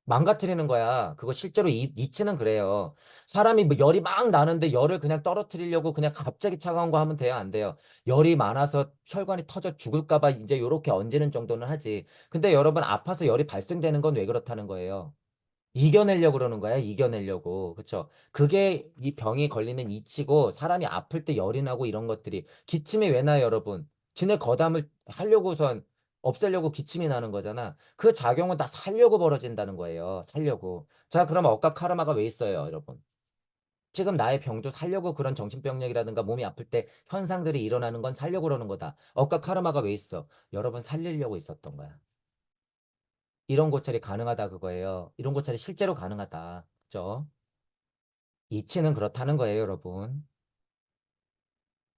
망가뜨리는 거야. 그거 실제로 이치는 그래요. 사람이 뭐 열이 막 나는데 열을 그냥 떨어뜨리려고 그냥 갑자기 차가운 거 하면 돼요? 안 돼요? 열이 많아서 혈관이 터져 죽을까 봐 이제 요렇게 얹는 정도는 하지. 근데 여러분 아파서 열이 발생되는 건 왜 그렇다는 거예요? 이겨내려고 그러는 거야, 이겨내려고. 그쵸? 그게 이 병이 걸리는 이치고 사람이 아플 때 열이 나고 이런 것들이 기침이 왜 나요, 여러분? 진의 거담을 하려고선 없애려고 기침이 나는 거잖아. 그 작용은 다 살려고 벌어진다는 거예요. 살려고. 자, 그럼 억각 카르마가 왜 있어요, 여러분? 지금 나의 병도 살려고 그런 정신병력이라든가 몸이 아플 때 현상들이 일어나는 건 살려고 그러는 거다. 억각 카르마가 왜 있어? 여러분 살리려고 있었던 거야. 이런 고찰이 가능하다 그거예요. 이런 고찰이 실제로 가능하다. 그죠? 이치는 그렇다는 거예요, 여러분.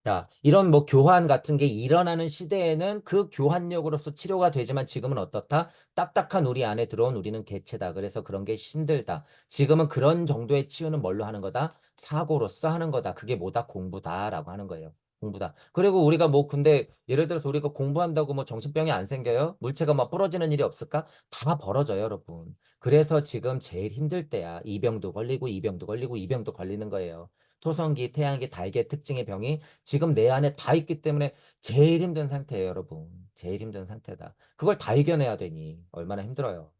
자, 이런 뭐 교환 같은 게 일어나는 시대에는 그 교환력으로서 치료가 되지만 지금은 어떻다? 딱딱한 우리 안에 들어온 우리는 개체다. 그래서 그런 게 힘들다. 지금은 그런 정도의 치유는 뭘로 하는 거다? 사고로서 하는 거다. 그게 뭐다? 공부다라고 하는 거예요. 공부다. 그리고 우리가 뭐 근데 예를 들어서 우리가 공부한다고 뭐 정신병이 안 생겨요? 물체가 막 부러지는 일이 없을까? 다 벌어져요, 여러분. 그래서 지금 제일 힘들 때야. 이 병도 걸리고 이 병도 걸리고 이 병도 걸리는 거예요. 토성기, 태양기, 달계 특징의 병이 지금 내 안에 다 있기 때문에 제일 힘든 상태예요, 여러분. 제일 힘든 상태다. 그걸 다 이겨내야 되니 얼마나 힘들어요.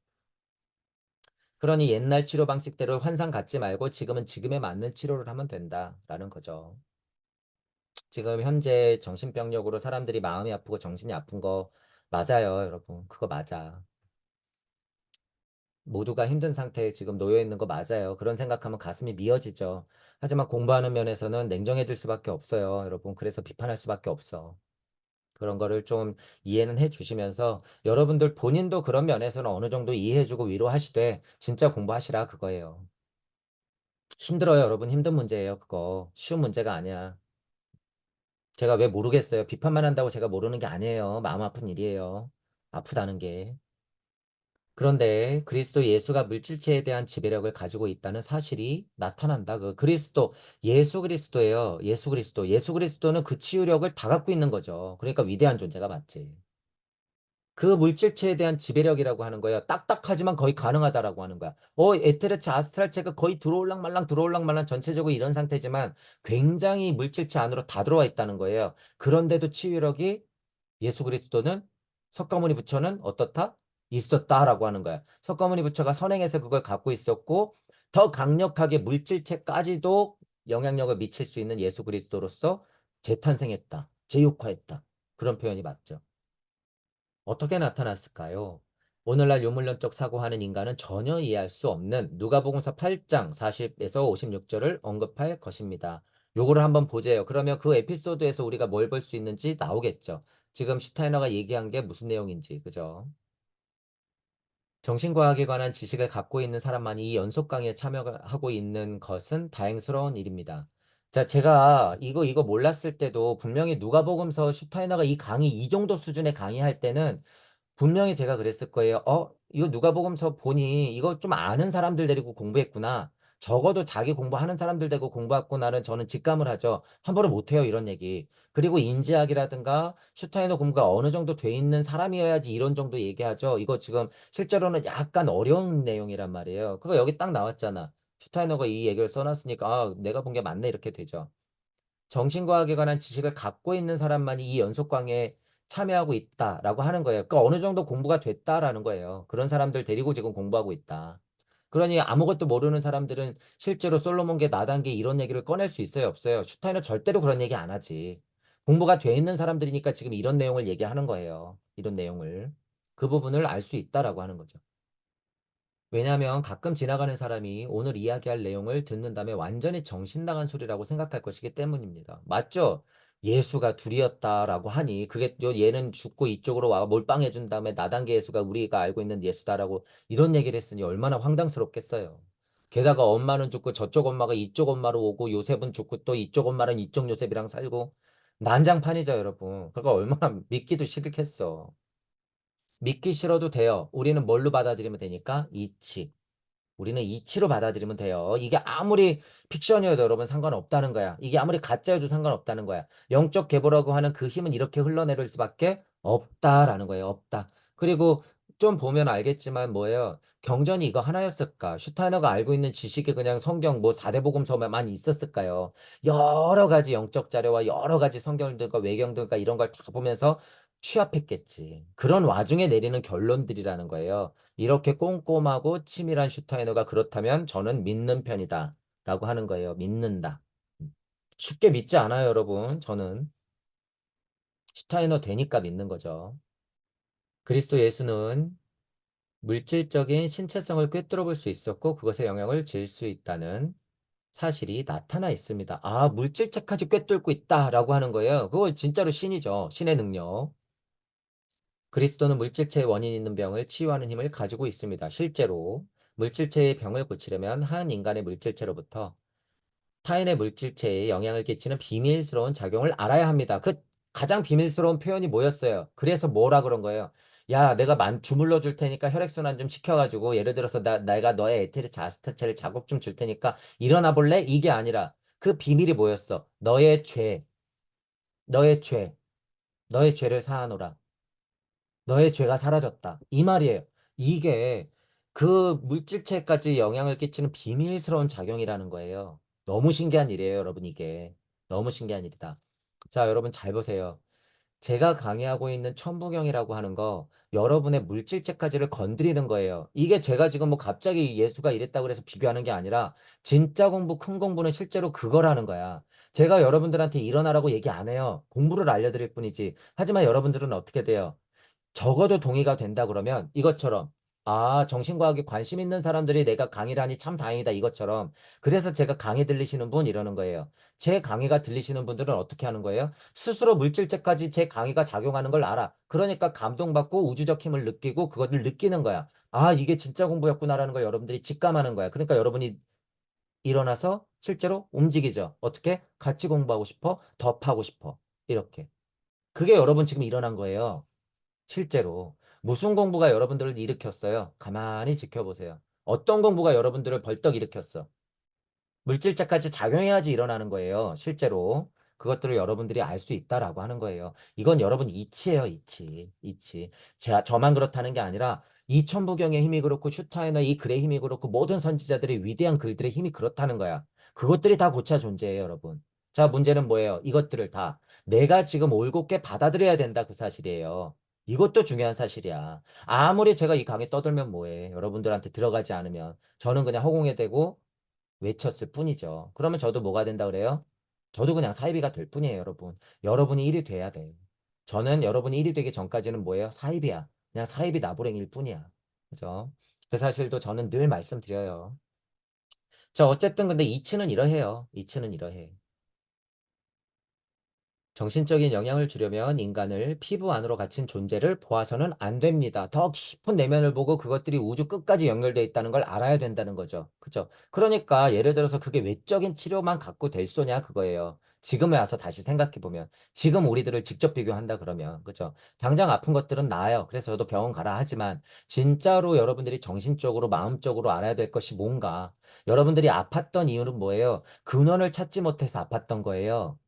그러니 옛날 치료 방식대로 환상 갖지 말고 지금은 지금에 맞는 치료를 하면 된다라는 거죠. 지금 현재 정신병력으로 사람들이 마음이 아프고 정신이 아픈 거 맞아요, 여러분. 그거 맞아. 모두가 힘든 상태에 지금 놓여 있는 거 맞아요. 그런 생각하면 가슴이 미어지죠. 하지만 공부하는 면에서는 냉정해질 수밖에 없어요, 여러분. 그래서 비판할 수밖에 없어. 그런 거를 좀 이해는 해 주시면서 여러분들 본인도 그런 면에서는 어느 정도 이해해주고 위로하시되 진짜 공부하시라 그거예요. 힘들어요, 여러분. 힘든 문제예요, 그거. 쉬운 문제가 아니야. 제가 왜 모르겠어요. 비판만 한다고 제가 모르는 게 아니에요. 마음 아픈 일이에요. 아프다는 게. 그런데 그리스도 예수가 물질체에 대한 지배력을 가지고 있다는 사실이 나타난다. 그 그리스도, 예수 그리스도예요. 예수 그리스도. 예수 그리스도는 그 치유력을 다 갖고 있는 거죠. 그러니까 위대한 존재가 맞지. 그 물질체에 대한 지배력이라고 하는 거예요. 딱딱하지만 거의 가능하다라고 하는 거야. 에테르체, 아스트랄체가 거의 들어올랑 말랑 들어올랑 말랑 전체적으로 이런 상태지만 굉장히 물질체 안으로 다 들어와 있다는 거예요. 그런데도 치유력이 예수 그리스도는 석가모니 부처는 어떻다? 있었다라고 하는 거야. 석가모니 부처가 선행해서 그걸 갖고 있었고 더 강력하게 물질체까지도 영향력을 미칠 수 있는 예수 그리스도로서 재탄생했다. 재육화했다. 그런 표현이 맞죠. 어떻게 나타났을까요? 오늘날 유물론적 사고하는 인간은 전혀 이해할 수 없는 누가복음서 8장 40에서 56절을 언급할 것입니다. 요거를 한번 보세요. 그러면 그 에피소드에서 우리가 뭘 볼 수 있는지 나오겠죠. 지금 슈타이너가 얘기한 게 무슨 내용인지, 그죠? 정신과학에 관한 지식을 갖고 있는 사람만이 이 연속 강의에 참여하고 있는 것은 다행스러운 일입니다. 자, 제가 이거 몰랐을 때도 분명히 누가복음서 슈타이너가 이 강의 이 정도 수준의 강의할 때는 분명히 제가 그랬을 거예요. 이거 누가복음서 보니 이거 좀 아는 사람들 데리고 공부했구나. 적어도 자기 공부하는 사람들 데리고 공부했구나는 저는 직감을 하죠. 함부로 못해요, 이런 얘기. 그리고 인지학이라든가 슈타이너 공부가 어느 정도 돼 있는 사람이어야지 이런 정도 얘기하죠. 이거 지금 실제로는 약간 어려운 내용이란 말이에요. 그거 여기 딱 나왔잖아. 슈타이너가 이 얘기를 써놨으니까 내가 본 게 맞네 이렇게 되죠. 정신과학에 관한 지식을 갖고 있는 사람만이 이 연속강의에 참여하고 있다라고 하는 거예요. 그러니까 어느 정도 공부가 됐다라는 거예요. 그런 사람들 데리고 지금 공부하고 있다. 그러니 아무것도 모르는 사람들은 실제로 솔로몬계 나단계 이런 얘기를 꺼낼 수 있어요, 없어요? 슈타인은 절대로 그런 얘기 안 하지. 공부가 돼 있는 사람들이니까 지금 이런 내용을 얘기하는 거예요. 이런 내용을. 그 부분을 알 수 있다라고 하는 거죠. 왜냐하면 가끔 지나가는 사람이 오늘 이야기할 내용을 듣는 다음에 완전히 정신 나간 소리라고 생각할 것이기 때문입니다. 맞죠? 예수가 둘이었다라고 하니 그게 얘는 죽고 이쪽으로 와 몰빵해 준 다음에 나단계 예수가 우리가 알고 있는 예수다라고 이런 얘기를 했으니 얼마나 황당스럽겠어요. 게다가 엄마는 죽고 저쪽 엄마가 이쪽 엄마로 오고 요셉은 죽고 또 이쪽 엄마는 이쪽 요셉이랑 살고 난장판이죠, 여러분. 그거 얼마나 믿기도 싫겠어. 믿기 싫어도 돼요. 우리는 뭘로 받아들이면 되니까? 이치. 우리는 이치로 받아들이면 돼요. 이게 아무리 픽션이어도 여러분 상관없다는 거야. 이게 아무리 가짜여도 상관없다는 거야. 영적 계보라고 하는 그 힘은 이렇게 흘러내릴 수밖에 없다라는 거예요. 없다. 그리고 좀 보면 알겠지만 뭐예요? 경전이 이거 하나였을까? 슈타이너가 알고 있는 지식이 그냥 성경 뭐 4대 복음서만 있었을까요? 여러 가지 영적 자료와 여러 가지 성경들과 외경들과 이런 걸 다 보면서 취합했겠지. 그런 와중에 내리는 결론들이라는 거예요. 이렇게 꼼꼼하고 치밀한 슈타이너가 그렇다면 저는 믿는 편이다. 라고 하는 거예요. 믿는다. 쉽게 믿지 않아요, 여러분. 저는 슈타이너 되니까 믿는 거죠. 그리스도 예수는 물질적인 신체성을 꿰뚫어 볼 수 있었고 그것에 영향을 줄 수 있다는 사실이 나타나 있습니다. 아, 물질체까지 꿰뚫고 있다라고 하는 거예요. 그거 진짜로 신이죠. 신의 능력. 그리스도는 물질체의 원인 있는 병을 치유하는 힘을 가지고 있습니다. 실제로 물질체의 병을 고치려면 한 인간의 물질체로부터 타인의 물질체에 영향을 끼치는 비밀스러운 작용을 알아야 합니다. 그 가장 비밀스러운 표현이 뭐였어요? 그래서 뭐라 그런 거예요? 야, 내가 주물러 줄 테니까 혈액순환 좀 시켜가지고 예를 들어서 내가 너의 에테르 아스타체를 자극 좀 줄 테니까 일어나 볼래? 이게 아니라 그 비밀이 뭐였어? 너의 죄. 너의 죄, 너의 죄를 사하노라. 너의 죄가 사라졌다. 이 말이에요. 이게 그 물질체까지 영향을 끼치는 비밀스러운 작용이라는 거예요. 너무 신기한 일이에요, 여러분, 이게. 너무 신기한 일이다. 자, 여러분 잘 보세요. 제가 강의하고 있는 천부경이라고 하는 거 여러분의 물질체까지를 건드리는 거예요. 이게 제가 지금 뭐 갑자기 예수가 이랬다고 해서 비교하는 게 아니라 진짜 공부, 큰 공부는 실제로 그거라는 거야. 제가 여러분들한테 일어나라고 얘기 안 해요. 공부를 알려드릴 뿐이지. 하지만 여러분들은 어떻게 돼요? 적어도 동의가 된다 그러면 이것처럼 아, 정신과학에 관심 있는 사람들이 내가 강의를 하니 참 다행이다 이것처럼 그래서 제가 강의 들리시는 분 이러는 거예요. 제 강의가 들리시는 분들은 어떻게 하는 거예요? 스스로 물질제까지 제 강의가 작용하는 걸 알아. 그러니까 감동받고 우주적 힘을 느끼고 그것을 느끼는 거야. 아, 이게 진짜 공부였구나라는 걸 여러분들이 직감하는 거야. 그러니까 여러분이 일어나서 실제로 움직이죠. 어떻게? 같이 공부하고 싶어? 더 파고 싶어. 이렇게. 그게 여러분 지금 일어난 거예요. 실제로 무슨 공부가 여러분들을 일으켰어요? 가만히 지켜보세요. 어떤 공부가 여러분들을 벌떡 일으켰어? 물질자까지 작용해야지 일어나는 거예요. 실제로. 그것들을 여러분들이 알 수 있다라고 하는 거예요. 이건 여러분 이치예요, 이치. 이치. 저만 그렇다는 게 아니라 이 천부경의 힘이 그렇고 슈타이너 이 글의 힘이 그렇고 모든 선지자들의 위대한 글들의 힘이 그렇다는 거야. 그것들이 다 고차 존재해요, 여러분. 자, 문제는 뭐예요? 이것들을 다 내가 지금 올곧게 받아들여야 된다 그 사실이에요. 이것도 중요한 사실이야. 아무리 제가 이 강의 떠들면 뭐해. 여러분들한테 들어가지 않으면. 저는 그냥 허공에 대고 외쳤을 뿐이죠. 그러면 저도 뭐가 된다 그래요? 저도 그냥 사이비가 될 뿐이에요, 여러분. 여러분이 1위 돼야 돼. 저는 여러분이 1위 되기 전까지는 뭐예요? 사이비야. 그냥 사이비 나부랭일 뿐이야. 그죠? 그 사실도 저는 늘 말씀드려요. 자, 어쨌든 근데 이치는 이러해요. 이치는 이러해. 정신적인 영향을 주려면 인간을 피부 안으로 갇힌 존재를 보아서는 안 됩니다. 더 깊은 내면을 보고 그것들이 우주 끝까지 연결되어 있다는 걸 알아야 된다는 거죠. 그죠? 그러니까 예를 들어서 그게 외적인 치료만 갖고 될 소냐 그거예요. 지금에 와서 다시 생각해보면 지금 우리들을 직접 비교한다 그러면 그죠? 당장 아픈 것들은 나아요. 그래서 저도 병원 가라 하지만 진짜로 여러분들이 정신적으로 마음적으로 알아야 될 것이 뭔가 여러분들이 아팠던 이유는 뭐예요? 근원을 찾지 못해서 아팠던 거예요.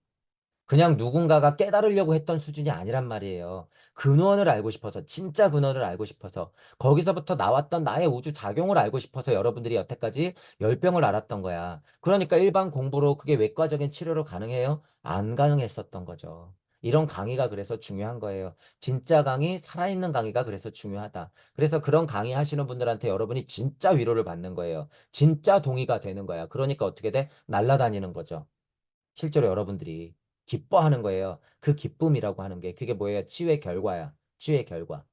그냥 누군가가 깨달으려고 했던 수준이 아니란 말이에요. 근원을 알고 싶어서, 진짜 근원을 알고 싶어서, 거기서부터 나왔던 나의 우주 작용을 알고 싶어서 여러분들이 여태까지 열병을 앓았던 거야. 그러니까 일반 공부로 그게 외과적인 치료로 가능해요? 안 가능했었던 거죠. 이런 강의가 그래서 중요한 거예요. 진짜 강의, 살아있는 강의가 그래서 중요하다. 그래서 그런 강의 하시는 분들한테 여러분이 진짜 위로를 받는 거예요. 진짜 동의가 되는 거야. 그러니까 어떻게 돼? 날아다니는 거죠. 실제로 여러분들이 기뻐하는 거예요. 그 기쁨이라고 하는 게 그게 뭐예요? 치유의 결과야. 치유의 결과.